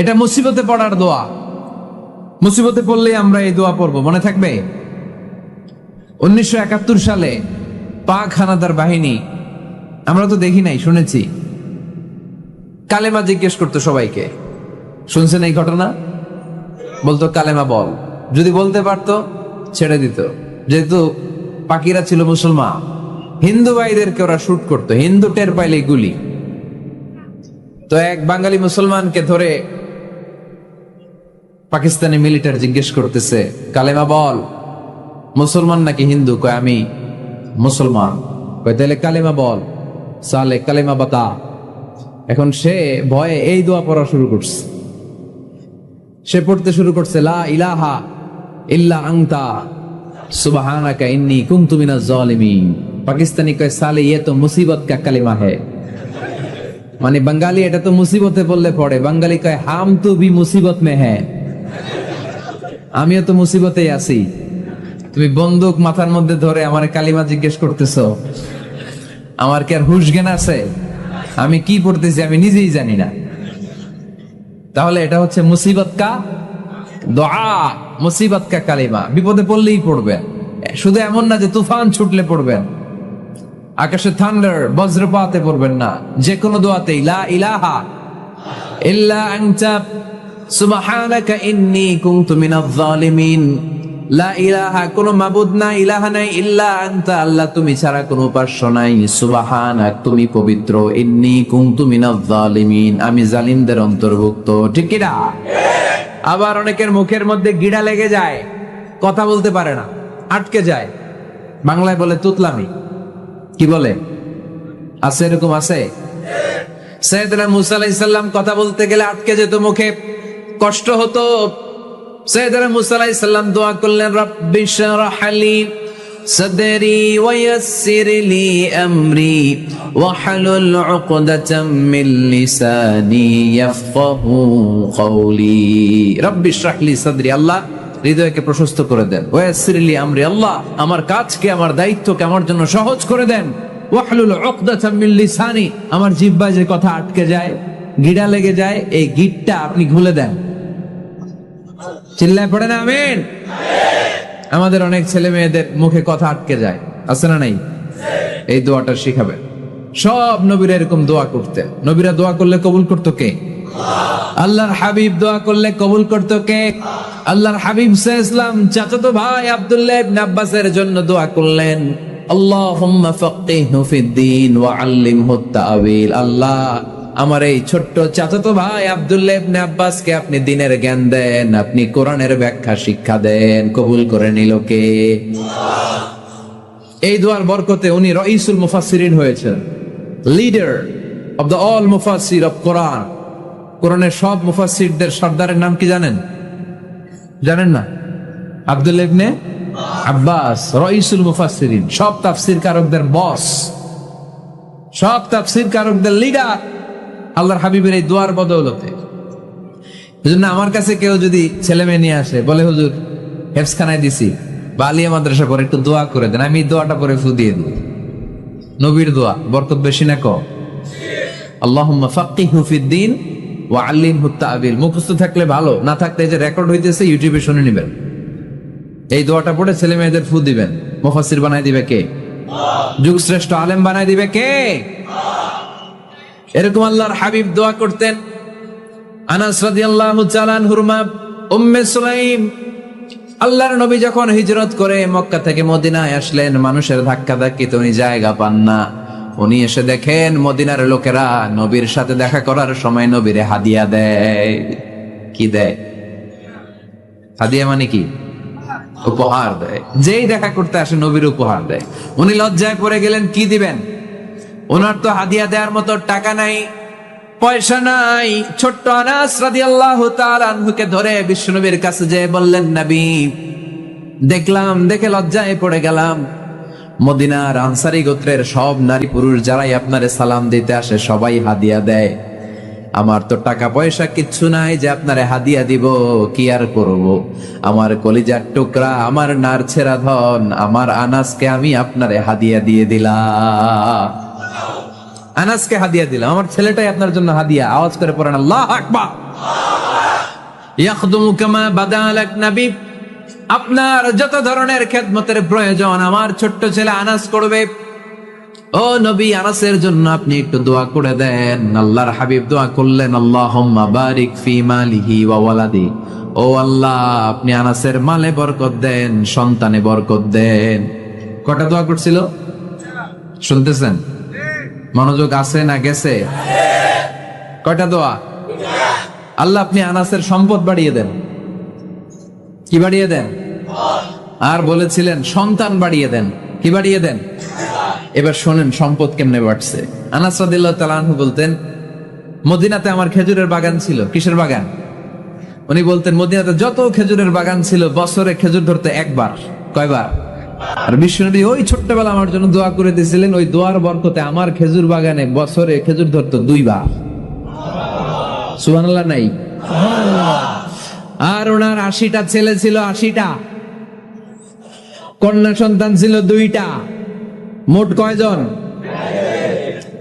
এটা মুসিবতে পড়ার দোয়া। মুসিবতে পড়লে আমরা এই দোয়া পড়বো, মনে থাকবে? 1971 সালে পাক হানাদার বাহিনী, আমরা তো দেখি নাই, শুনেছি, কালেমা জিজ্ঞেস করতো সবাইকে। শুনছেন এই ঘটনা? বলতো কালেমা বল, যদি বলতে পারতো ছেড়ে দিত। যেহেতু পাকিরা ছিল মুসলমান, হিন্দু ভাইদেরকে ওরা শুট করতো, হিন্দু টের পাইলে গুলি। তো এক বাঙালি মুসলমানকে ধরে পাকিস্তানি মিলিটারি জিজ্ঞেস করতেছে, কালেমা বল, মুসলমান নাকি হিন্দু? কয় আমি মুসলমান। কয় তাহলে কালেমা বল, সালে কালেমা বাতা। এখন সে ভয়ে এই দোয়া পড়া শুরু করছে। সে পড়তে শুরু করছে, লা ইলাহা ইল্লা আনতা সুবহানাকা ইন্নী কুনতু মিনাজ জালিমিন। পাকিস্তানি কয় সালে ইয়ে তো মুসিবত কা কালিমা হে, মানে বাঙালি এটা তো মুসিবতে বললে পড়ে, বাঙালি কয় হাম তো ভি মুসিবত মে হ্যাঁ, আমিও তো মুসিবতেই আছি। তুমি বন্দুক মাথার মধ্যে ধরে আমার কালিমা জিজ্ঞেস করতেছো, আমার কি আর হুশ জ্ঞান আছে? আমি কি পড়তেছি আমি নিজেই জানি না। তাহলে এটা হচ্ছে মুসিবত কা দোয়া, মুসিবত কা কালিমা। বিপদে পড়লেই পড়বেন, শুধু এমন না যে তুফান ছুটলে পড়বেন, আকাশে থান্ডার বজ্রপাতে পড়বেন না, যে কোনো দোয়াতেই লা ইলাহা ইল্লা আনতা সুবহানাকা ইন্নী কুনতু মিনাজ জালিমিন। লা ইলাহা, কোনো মাবুদ নাই, ইলাহা নাই, ইল্লা আনতা, আল্লাহ তুমি ছাড়া কোনো উপাস্য নাই, সুবহানাক তুমি পবিত্র, ইন্নী কুনতু মিনাজ জালিমিন আমি জালিমদের অন্তর্ভুক্ত। ঠিক কি না? আবার অনেকের মুখের মধ্যে গিড়া লেগে যায়, কথা বলতে পারে না, আটকে যায়, বাংলায় বলে তুতলামি। কি বলে? আছে, এরকম আছে। সাইয়েদনা মুসা আলাইহিস সালাম কথা বলতে গেলে আটকে যেত, মুখে কষ্ট হতো। সাইয়েদনা মুসা আলাইহিস সালাম দোয়া করলেন, রাব্বি শরহ লি সাদরি ওয়া ইয়াসসির লি আমরি ওয়াহলুল উকদাতাম মিন লিসানি ইয়াফকাহু কওলি। রাব্বি শরহ লি সাদরি, আল্লাহ হৃদয়কে প্রশস্ত করে দেন। ওয়া ইয়াসসির লি আমরি, আল্লাহ আমার কাজকে, আমার দায়িত্বকে আমার জন্য সহজ করে দেন। ওয়াহলুল উকদাতাম মিন লিসানি, আমার জিহ্বায় যে কথা আটকে যায়, গিড়া লেগে যায়, এই গিটটা আপনি খুলে দেন। চিল্লায় পড়েন আমিন। আমাদের অনেক ছেলে মেয়েদের মুখে কথা আটকে যায়, আছে না নাই? এই দোয়াটা শিখাবেন। সব নবীরা এরকম দোয়া করতেন। নবীরা দোয়া করলে কবুল করতো কে? আল্লাহর হাবিব দোয়া করলে কবুল করতো কে? আল্লাহর হাবিব সাল্লাল্লাহু আলাইহি ওয়াসাল্লাম চাচাতো ভাই আব্দুল্লাহ ইবনে আব্বাসের জন্য দোয়া করলেন, আল্লাহুম্মা ফাক্কিহহু ফিদ-দীন ওয়া আল্লিমহু তা'ওয়িল। আল্লাহ আমার এই ছোট্ট চাচাতো ভাই আব্দুল্লাহ ইবনে আব্বাসকে আপনি দ্বীনের জ্ঞান দেন, আপনি কোরআনের ব্যাখ্যা শিক্ষা দেন। কবুল করে নিল কে? এই দোয়ার বরকতে উনি রাইসুল মুফাসসিরিন হয়েছেন, লিডার অফ দ্য অল মুফাসসির অফ কোরআন। কোরআনের সব মুফাসসিরদের সর্দারের নাম কি জানেন? জানেন না? আব্দুল্লাহ ইবনে আব্বাস রাইসুল মুফাসসিরিন, সব তাফসীর কারকদের বস, সব তাফসীর কারকদের লিডার, আল্লাহর হাবিবের এই দোয়ার বদৌলতে। এজন্য আমার কাছে কেউ যদি ছেলে মেয়ে নিয়ে আসে, বলে হুজুর হেফজখানায় দিছি বা আলিয়া মাদ্রাসা করে একটু দোয়া করে দেন, আমি দোয়াটা পরে ফু দিয়ে দিই। নবীর দোয়া বরকত বেশি না কম? আল্লাহুম্মা ফাক্কিহহু ফিদ-দীন ওয়া আল্লিমহু তা'ওয়িল। মুখস্থ থাকলে ভালো, না থাকলে যে রেকর্ড হইতেছে ইউটিউবে শুনে নেবেন। এই দোয়াটা পড়ে ছেলে মেয়েদের ফু দিবেন। মুফাসসির বানাই দিবে কে? যুগ শ্রেষ্ঠ আলেম বানাই দিবে কে? এরকম আল্লাহর হাবিব দোয়া করতেন। আনাস রাদিয়াল্লাহু তাআলা আনহুর মা উম্মে সুলাইম, আল্লাহর নবী যখন হিজরত করে মক্কা থেকে মদিনায় আসলেন, মানুষের ধাক্কা ধাক্কিতে উনি জায়গা পান না। উনি এসে দেখেন মদিনার লোকেরা নবীর সাথে দেখা করার সময় নবীরে হাদিয়া দেয়। কি দেয়? হাদিয়া মানে কি? উপহার দেয়। যেই দেখা করতে আসে নবীর উপহার দেয়। উনি লজ্জায় পড়ে গেলেন, কি দিবেন? ওনার তো হাদিয়া দেওয়ার মতো টাকা নাই, পয়সা নাই। ছোট্ট আনাস রাদিয়াল্লাহু তাআলা আনহুকে ধরে বিশ্বনবীর কাছে যেয়ে বললেন, নবী দেখলাম, দেখে লজ্জায় পড়ে গেলাম, মদিনার আনসারী গোত্রের সব নারী পুরুষ যারাই আপনারে সালাম দিতে আসে সবাই হাদিয়া দেয়। আমার তো টাকা পয়সা কিচ্ছু নাই যে আপনারে হাদিয়া দিব, কি আর করব? আমার কলিজার টুকরা, আমার নারছেরা ধন, আমার আনাসকে আমি আপনারে হাদিয়া দিয়ে দিলাম। আনাসকে হাদিয়া দিলাম, আমার ছেলেটাই আপনার জন্য হাদিয়া। আওয়াজ করে পড়েন আল্লাহু আকবার। ইয়াখদুমু কামা বাদালাক নবী, আপনার যত ধরনের খেদমতের প্রয়োজন আমার ছোট্ট ছেলে আনাস করবে। ও নবী, আনাসের জন্য আপনি একটু দোয়া করে দেন। আল্লাহর হাবিব দোয়া করলেন, আল্লাহুম্মা বারিক ফি মালিহি ওয়া ওয়ালাদি। ও আল্লাহ, আপনি আনাসের মালে বরকত দেন, সন্তানে বরকত দেন। কটা দোয়া করছিল শুনতেছেন? মনোযোগ আছে না গেছে? কয়টা দোয়া? আল্লাহ আপনি আনাসের সম্পদ বাড়িয়ে দেন। কি বাড়িয়ে দেন? আর বলেছিলেন সন্তান বাড়িয়ে দেন। কি বাড়িয়ে দেন? এবার শোনেন সম্পদ কেমনে বাড়ছে। আনাস রাদিয়াল্লাহু তাআলা আনহু বলতেন, মদিনাতে আমার খেজুরের বাগান ছিল। কিসের বাগান? উনি বলতেন মদিনাতে যত খেজুরের বাগান ছিল বছরে খেজুর ধরতে একবার। কয়বার? আর বিশ্বনবী ওই ছোট্টবেলা আমার জন্য দোয়া করে দিয়েছিলেন, ওই দোয়ার বরকতে আমার খেজুর বাগানে বছরে খেজুর ধরতো 2 বার। সুবহানাল্লাহ নাই? আর ওনার 80টা ছেলে ছিল, 80টা কন্যা সন্তান ছিল 2টা। মোট কয়জন?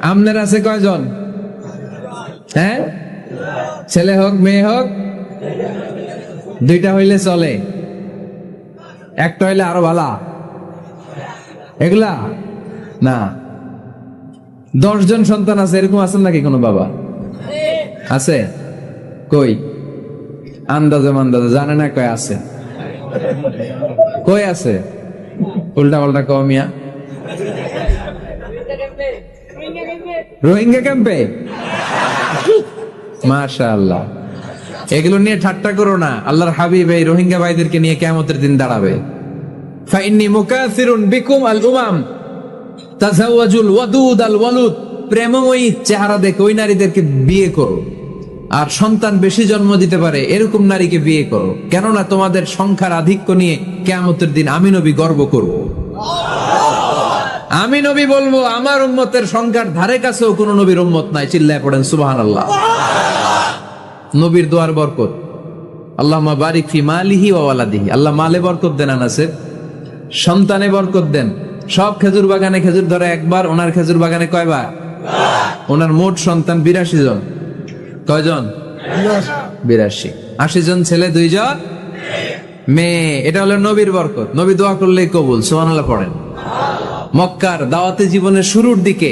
আমনের আছে কয়জন? হ্যাঁ, ছেলে হোক মেয়ে হোক 2টা হইলে চলে, একটা হইলে আরো ভালো। এগুলা না, 10 জন সন্তান আছে, এরকম আছেন নাকি কোনো বাবা? আছে? কই আন্দাজে মান্দাজে জানে না, কয় আছে? কই আছে? উল্টা পাল্টা কমিয়া রোহিঙ্গা ক্যাম্পে। মাশাআল্লাহ, এগুলো নিয়ে ঠাট্টা করো না। আল্লাহর হাবিব এই রোহিঙ্গা ভাইদেরকে নিয়ে কিয়ামতের দিন দাঁড়াবে। ফাইন্নী মুকাসিরুন বিকুম আল উমাম তাজাওয়াজুল ওয়াদুদ আল ওয়ালুদ। প্রেমময়ী চেহারা দেখে ওই নারীদেরকে বিয়ে করো, আর সন্তান বেশি জন্ম দিতে পারে এরকম নারীকে বিয়ে করো, কেননা তোমাদের সংখ্যার আধিক্য নিয়ে কিয়ামতের দিন আমি নবী গর্ব করব। আমি নবী বলবো আমার উম্মতের সংখ্যার ধারে কাছেও কোন নবীর উম্মত নাই। চিল্লায় পড়েন সুবহানাল্লাহ। নবীর দোয়ার বরকত। আল্লাহুম্মা বারিক ফি মালিহি ওয়া ওয়ালাদিহি। আল্লাহ মালে বরকত দেন, আনাসের সন্তানে বরকত দেন। সব খেজুর বাগানে খেজুর ধরে একবার, ওনার খেজুর বাগানে কয়বার? ওনার মোট সন্তান 82 জন। কয়জন? 82। 80 জন ছেলে, 2 জন মেয়ে। এটা হলো নবীর বরকত। নবী দোয়া করলেই কবুল। সুবহানাল্লাহ পড়েন। মক্কার দাওয়াতে জীবনের শুরুর দিকে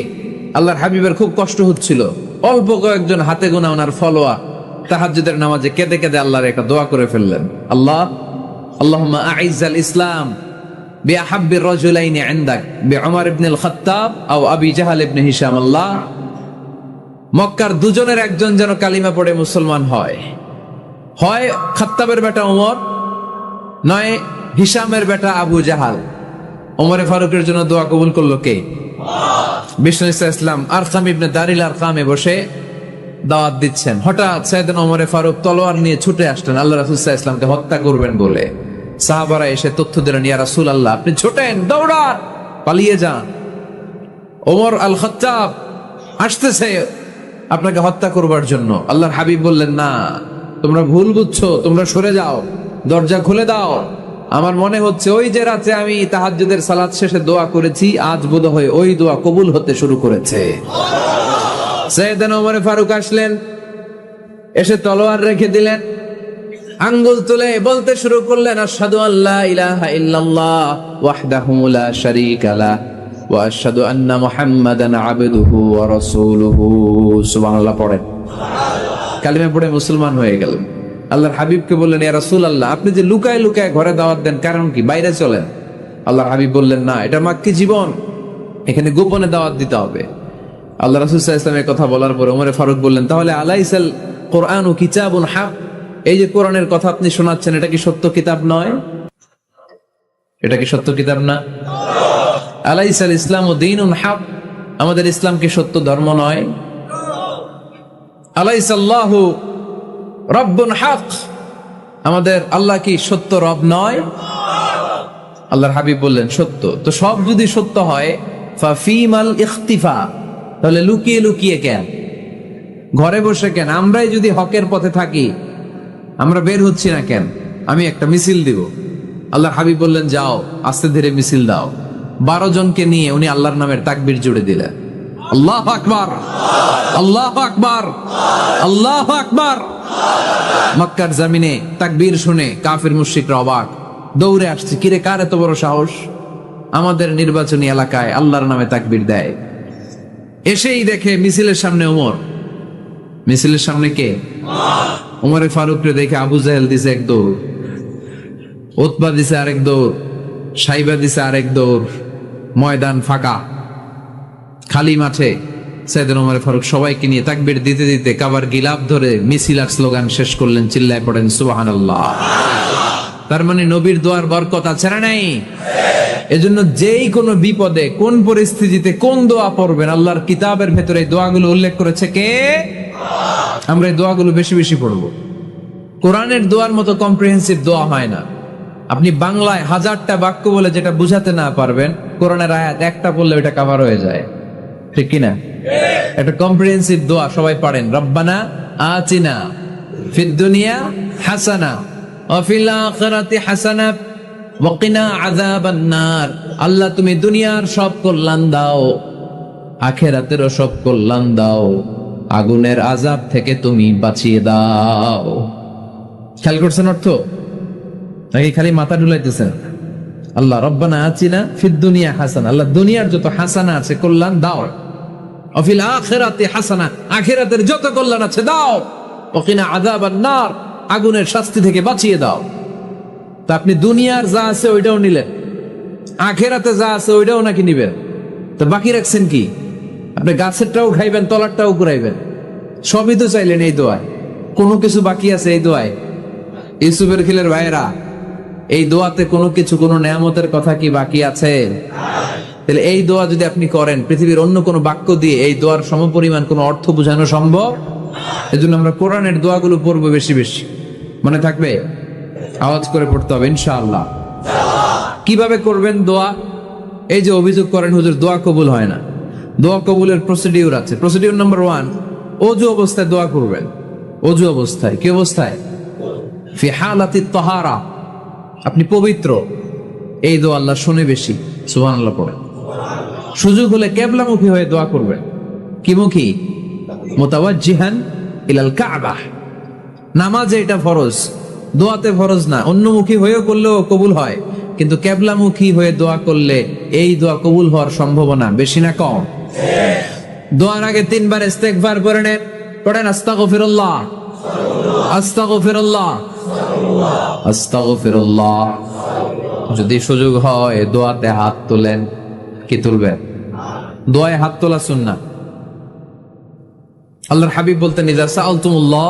আল্লাহর হাবিবের খুব কষ্ট হচ্ছিল। অল্প কয়েকজন হাতে গোনা ওনার ফলোয়ার তাহাজ্জুদের নামাজে কেঁদে কেঁদে আল্লাহর একটা দোয়া করে ফেললেন। আল্লাহুম্মা আইজ্জাল ইসলাম বিআহাব্বির রাজুলাইনি ইনদাক বিউমর ইবনুল খাত্তাব আও আবি জাহল ইবনে হিশাম। আল্লাহ, মক্কার দুজনের একজন যেন কালিমা পড়ে মুসলমান হয়। হয় খাত্তাবের বেটা ওমর, নয় হিশামের বেটা আবু জাহাল। ওমরে ফারুকের জন্য দোয়া কবুল করলো কে? বিষ্ণু ইসলাম আরকাম ইবনে দারিল আরকামে বসে দাওয়াত দিচ্ছেন। হঠাৎ সাইয়েদনা ওমরে ফারুক তলোয়ার নিয়ে ছুটে আসলেন আল্লাহ রাসূল সাল্লাল্লাহু আলাইহি ওয়াসাল্লামকে হত্যা করবেন বলে। সাহাবারা এসে তথ্য দিলেন, ইয়া রাসূলুল্লাহ আপনি ছোটেন, দৌড়ান, পালিয়ে যান, ওমর আল খাত্তাব আসতেছে আপনাকে হত্যা করবার জন্য। আল্লাহর হাবিব বললেন, না তোমরা ভুল বুঝছো, তোমরা সরে যাও, দরজা খুলে দাও। আমার মনে হচ্ছে ওই যে রাতে আমি তাহাজ্জুদের সালাত শেষে দোয়া করেছি, আজ বোধহয় ওই দোয়া কবুল হতে শুরু করেছে। সাইয়েদনা ওমর ফারুক আসলেন, এসে তলোয়ার রেখে দিলেন, আঙ্গুল তুলে বলতে শুরু করলেন, আশহাদু আল্লা ইলাহা ইল্লাল্লাহ ওয়াহদাহু লা শারীকা লাহু ওয়া আশহাদু আন্না মুহাম্মাদান আবদুহু ওয়া রাসূলুহু। সুবহানাল্লাহ পড়েন। কালিমা পড়ে মুসলমান হয়ে গেলেন। আল্লাহর হাবিবকে বললেন, ইয়া রাসূলুল্লাহ আপনি যে লুকায় লুকায় ঘরে দাওয়াত দেন, কারণ কি? বাইরে চলেন। আল্লাহর হাবিব বললেন, না এটা মাক্কি জীবন, এখানে গোপনে দাওয়াত দিতে হবে। আল্লাহ রাসূল সাল্লাল্লাহু আলাইহি ওয়াসাল্লামের কথা বলার পরে ওমর ফারুক বললেন, তাহলে আলাইসাল কোরআনু কিতাবুন হক, এই যে কোরআনের কথা আপনি শোনাচ্ছেন এটা কি সত্য কিতাব নয়? এটা কি সত্য কিতাব না? আলাইসাল ইসলামু দীনুন হক, আমাদের ইসলাম কি সত্য ধর্ম নয়? আলাইসাল্লাহু রব্বুন হক, আমাদের আল্লাহ কি সত্য রব নয়? আল্লাহর হাবিব বললেন, সত্য। তো সব যদি সত্য হয়, ফাফিমাল ইখতিফা, তাহলে লুকিয়ে লুকিয়ে কেন, ঘরে বসে কেন? আমরাই যদি হকের পথে থাকি, আমরা বের হচ্ছি না কেন? আমি একটা মিছিল দিব। আল্লাহর হাবিব বললেন, যাও আস্তে ধীরে মিছিল দাও। 12 জনকে নিয়ে উনি আল্লাহর নামের তাকবীর জুড়ে দিলেন। আল্লাহু আকবার, আল্লাহু আকবার, আল্লাহু আকবার। মক্কার জমিনে তাকবীর শুনে কাফির মুশরিকরা অবাক, দৌড়ে আসছে, কিরে কার এত বড় সাহস আমাদের নির্বাচনী এলাকায় আল্লাহর নামে তাকবীর দেয়। এসেই দেখে মিছিলের সামনে ওমর। মিছিলের সামনে কে? ওমরে ফারুককে দেখে আবু জাহেল দিছে এক দৌড়, উতবা দিছে আরেক দৌড়, সাইবা দিছে আরেক দৌড়। ময়দান ফাঁকা, খালি মাঠে সাইয়েদনা ওমর ফারুক সবাইকে নিয়ে তাকবীর দিতে দিতে কাবার গিলাফ ধরে মিছিল আর স্লোগান শেষ করলেন। চিল্লায় পড়েন সুবহানাল্লাহ। তার মানে নবীর দোয়ার বরকত আছে না নাই? এজন্য যেই কোনো বিপদে, কোন পরিস্থিতিতে কোন দোয়া পড়বেন, আল্লাহর কিতাবের ভেতরে এই দোয়াগুলো উল্লেখ করেছে কে? আমরা এই দোয়াগুলো বেশি বেশি পড়ব। কোরআনের দোয়ার মতো কম্প্রিহেন্সিভ দোয়া হয় না। আপনি বাংলায় হাজারটা বাক্য বলে যেটা বুঝাতে না পারবেন, কোরআনের আয়াত একটা পড়লে ওটা কভার হয়ে যায়, ঠিক কিনা? একটা কম্প্রিহেন্সিভ দোয়া সবাই পড়েন, রব্বানা আতিনা ফিদ দুনিয়া হাসানা ওয়া ফিল আখিরাতি হাসানা ওয়া কিনা আযাবান নার। আল্লাহ তুমি দুনিয়ার সব কল্যাণ দাও, আখিরাতেরও সব কল্যাণ দাও, আগুনের আযাব থেকে তুমি বাঁচিয়ে দাও। খেয়াল করছেন অর্থ নাকি খালি মাথা ডুলাইতেছেন? আল্লাহ রব্বানা আতিনা ফিদ দুনিয়া হাসানা, আল্লাহ দুনিয়ার যত হাসানা আছে কল্যাণ দাও, ওয়া ফিল আখিরাতি হাসানা, আখিরাতের যত কল্যাণ আছে দাও, ওয়া কিনা আযাবান নার, আগুনের শাস্তি থেকে বাঁচিয়ে দাও। তা আপনি দুনিয়ার যা আছে ওইটাও নিলেন, আখিরাতে যা আছে ওইটাও নাকি নিবেন, তো বাকি রাখছেন কি? আপনি গাছেরটাও খাইবেন, তলারটাও কুড়াইবেন, সবই তো চাইলেন এই দোয়ায়, কোনো কিছু বাকি আছে এই দোয়ায়? ইউসুফের খিলের ভাইয়েরা, এই দোয়াতে কোনো কিছু, কোনো নেয়ামতের কথা কি বাকি আছে? তাহলে এই দোয়া যদি আপনি করেন, পৃথিবীর অন্য কোনো বাক্য দিয়ে এই দোয়ার সমপরিমাণ কোনো অর্থ বোঝানো সম্ভব? এজন্য আমরা কোরআনের দোয়াগুলো পড়বো বেশি বেশি। মনে থাকবে? আওয়াজ করে পড়তে হবে ইনশাআল্লাহ। কিভাবে করবেন দোয়া? এই যে অভিযোগ করেন হুজুর দোয়া কবুল হয় না, দোয়া কবুলের প্রসিডিউর আছে। প্রসিডিউর নাম্বার 1, ওযু অবস্থায় দোয়া করবেন। ওযু অবস্থায়, কি অবস্থায়? ফি হালাতি তাহারা, আপনি পবিত্র, এই দোয়া আল্লাহ শুনে বেশি, সুবহানাল্লাহ পড়েন। সুযোগ হলে কিবলামুখী হয়ে দোয়া করবেন। কি মুখী? মুতাওয়াজ্জিহান ইলাল কাবা। নামাজে এটা ফরজ, দোয়াতে ফরজ না। অন্যমুখী হয়েও করলেও কবুল হয়, কিন্তু কিবলামুখী হয়ে দোয়া করলে এই দোয়া কবুল হওয়ার সম্ভাবনা বেশি না কম? দোয়ার আগে 3 বার ইস্তেগফার করে নেন, পড়েন আস্তাগফিরুল্লাহ আস্তাগফিরুল্লাহ আস্তাগফিরুল্লাহ। যদি সুযোগ হয় দোয়াতে হাত তোলেন। কি তুলবেন? দোয়ায় হাত তোলা সুন্নাহ। আল্লাহর হাবিব বলতেন, ইযা সাআলতুমুল্লাহ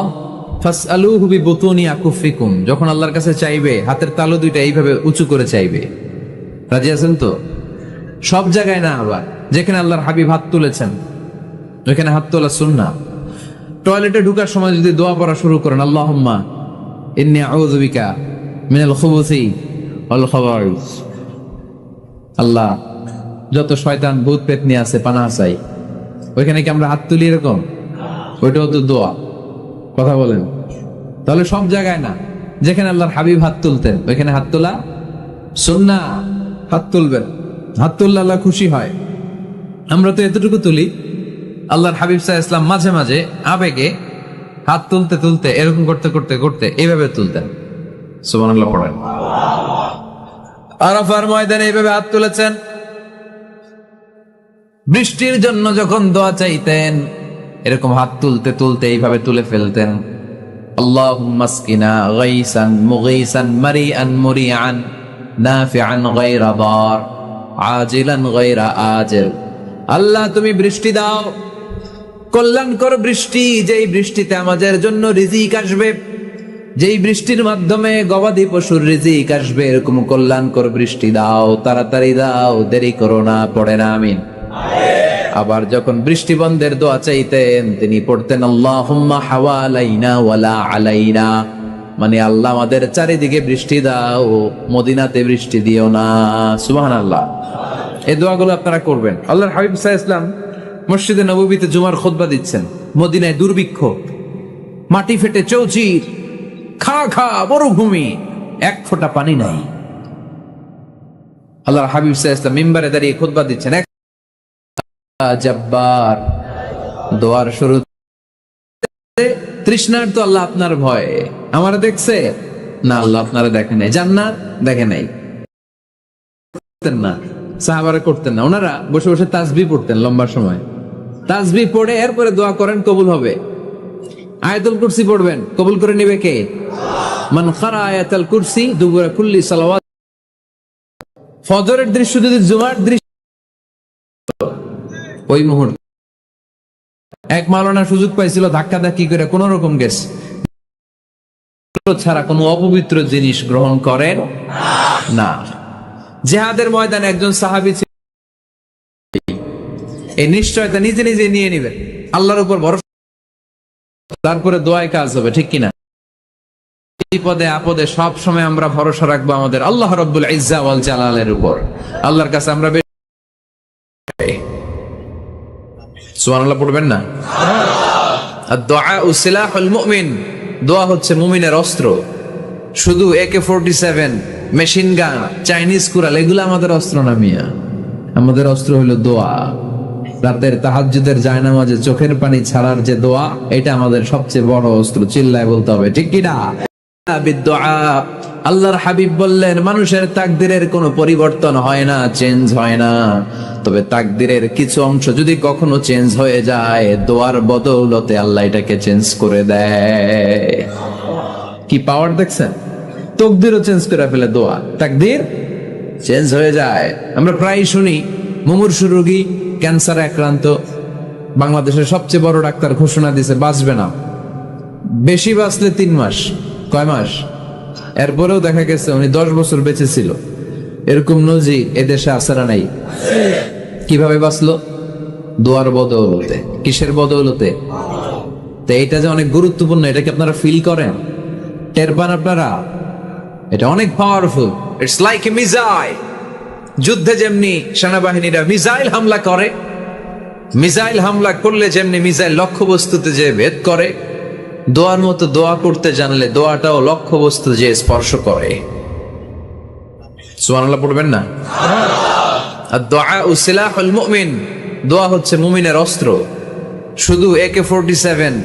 ফাসআলুহু বিবুতুনি আকুফিকুম, যখন আল্লাহর কাছে চাইবে হাতের তালু দুইটা এইভাবে উঁচু করে চাইবে। রাজি আছেন তো? সব জায়গায় না, আবার যেখানে আল্লাহর হাবিব হাত তুলেছেন ওইখানে হাত তোলা সুন্নাহ। টয়লেটে ঢোকার সময় যদি দোয়া পড়া শুরু করেন, আল্লাহুম্মা ইন্নী আউযু বিকা মিনাল খুবুসি ওয়াল খাবাইস, আল্লাহ যত শয়তান ভূত পেতনি আছে পানাহ চাই, ওইখানে কি আমরা হাত তুলি এরকম? ওইটাও তো দোয়া। কথা বলেন? তাহলে সব জায়গায় না, যেখানে আল্লাহর হাবিব হাত তুলতেন ওইখানে হাত তোলা সুন্নাহ। হাত তুলবেন, হাত তুললে আল্লাহ খুশি হয়। আমরা তো এতটুকু তুলি, আল্লাহর হাবিব সাল্লাল্লাহু আলাইহি ওয়াসাল্লাম মাঝে মাঝে আবেগে হাত তুলতে তুলতে এরকম করতে করতে করতে এইভাবে তুলতেন। সুবহানাল্লাহ পড়েন। আরাফার ময়দানে এইভাবে হাত তুলেছেন। বৃষ্টির জন্য যখন দোয়া চাইতেন এরকম হাত তুলতে তুলতে এইভাবে তুলে ফেলতেন। আল্লাহুম্মা আসকিনা গাইসান মুগীসান মারিআন মুরিআন নাফিআন গায়রা দার আজিলান গায়রা আজিল। আল্লাহ তুমি বৃষ্টি দাও, কল্যাণকর বৃষ্টি, যেই বৃষ্টিতে আমাদের জন্য রিজিক আসবে, যেই বৃষ্টির মাধ্যমে গবাদি পশুর রিজিক আসবে, এরকম কল্যাণকর বৃষ্টি দাও, তাড়াতাড়ি দাও, দেরি করো না। পড়েন আমিন। আবার যখন বৃষ্টি বন্ধের দোয়া চাইতেন তিনি পড়তেন আল্লাহুম্মা হাওয়ালাইনা ওয়ালা আলাইনা, মানে আল্লাহ আমাদের চারিদিকে বৃষ্টি দাও, মদিনাতে বৃষ্টি দিও না। সুবহানাল্লাহ। এই দোয়াগুলো আপনারা করবেন। আল্লাহর হাবিব সাল্লাল্লাহু আলাইহি ওয়াসাল্লাম মসজিদে নববীতে জুমার খুতবা দিচ্ছেন। মদিনায় দুর্ভিক্ষ, মাটি ফেটে চৌচির, খা খা মরুভূমি, এক ফোঁটা পানি নাই। আল্লাহর হাবিব সাল্লাল্লাহু আলাইহি ওয়াসাল্লাম মিম্বারে দাঁড়িয়ে খুতবা দিচ্ছেন। জব্বার দোয়ার শুরুতে তৃষ্ণার তো আল্লাহ আপনার ভয়, আমারা দেখছে না, আল্লাহ আপনারা দেখেন নাই, জান্নাত দেখে নাই না, সাহাবারা করতেন না। ওনারা বসে বসে তাসবিহ পড়তেন লম্বা সময়। তাসবিহ পড়ে এরপরে দোয়া করেন, কবুল হবে। আয়াতুল কুরসি পড়বেন, কবুল করে নেবে কে? মান ক্বারা আয়াতুল কুরসি দুবুরা কুল্লি সালাওয়াত। ফজরের দৃশ্য যদি জুমার দৃশ্য, ওই মুহূর্তে এক মাওলানা সুযোগ পাইছিল ধাক্কা ধাক্কি করে কোন রকম গেছে, ছাড়া কোনো অপবিত্র জিনিস গ্রহণ করেন না। জিহাদের ময়দানে একজন সাহাবী ছিল, এই নিশ্চয়তা নিজে নিজে নিয়ে নিবেন, আল্লাহর উপর ভরসা, তারপরে দোয়ায় কাজ হবে, ঠিক কিনা? বিপদে আপদে সব সময় আমরা ভরসা রাখবো আমাদের আল্লাহ রাব্বুল ইজ্জা ওয়াল জালালের উপর। আল্লাহর কাছে আমরা সুবহানাল্লাহ পড়বেন না? আদ-দুআউ সিলাহুল মুমিন, দোয়া হচ্ছে মুমিনের অস্ত্র। শুধু AK-47, machine gun, Chinese Corel এগুলো আমাদের অস্ত্র না মিয়া। আমাদের অস্ত্র হলো দোয়া। রাতের তাহাজ্জুদের জায়নামাজে চোখের পানি ছাড়ার যে দোয়া, এটা আমাদের সবচেয়ে বড় অস্ত্র। চিল্লায় বলতে হবে, ঠিক কি না? আল্লাহর হাবিব বললেন, মানুষের তাকদিরের কোনো পরিবর্তন হয় না, চেঞ্জ হয় না, তবে তাকদিরের কিছু অংশ যদি কখনো চেঞ্জ হয়ে যায়, দোয়ার বদৌলতে আল্লাহ এটাকে চেঞ্জ করে দেয়। কি পাওয়ার দেখছেন? তকদিরও চেঞ্জ করে ফেলে দোয়া, তাকদির চেঞ্জ হয়ে যায়। আমরা প্রায় শুনি মুমূর্ষু রোগী, ক্যান্সারে আক্রান্ত, বাংলাদেশের সবচেয়ে বড় ডাক্তার ঘোষণা দিয়েছে বাঁচবে না, বেশি বাঁচলে 3 মাস। কয় মাস? এরপরেও দেখা গেছে উনি 10 বছর বেঁচে ছিল। এরকম নজির এদেশে আসারা নাই। কিভাবে বাঁচলো? দোয়ার বদৌলতে। কিসের বদৌলতে? তো এটা যে অনেক গুরুত্বপূর্ণ, এটা কি আপনারা ফিল করেন, টের পান আপনারা? এটা অনেক powerful. It's like a missile. যুদ্ধে যেমনি সেনাবাহিনীরা মিসাইল হামলা করে, মিসাইল হামলা করলে যেমনি মিসাইল লক্ষ্যবস্তুতে যে ভেদ করে, দোয়ার মতো দোয়া করতে জানলে দোয়াটাও লক্ষ্যবস্তু যে স্পর্শ করে। সুবহানাল্লাহ পড়বেন না? আদ-দুআউ সিলাহুল মুমিন, দোয়া হচ্ছে মুমিনের অস্ত্র। শুধু AK-47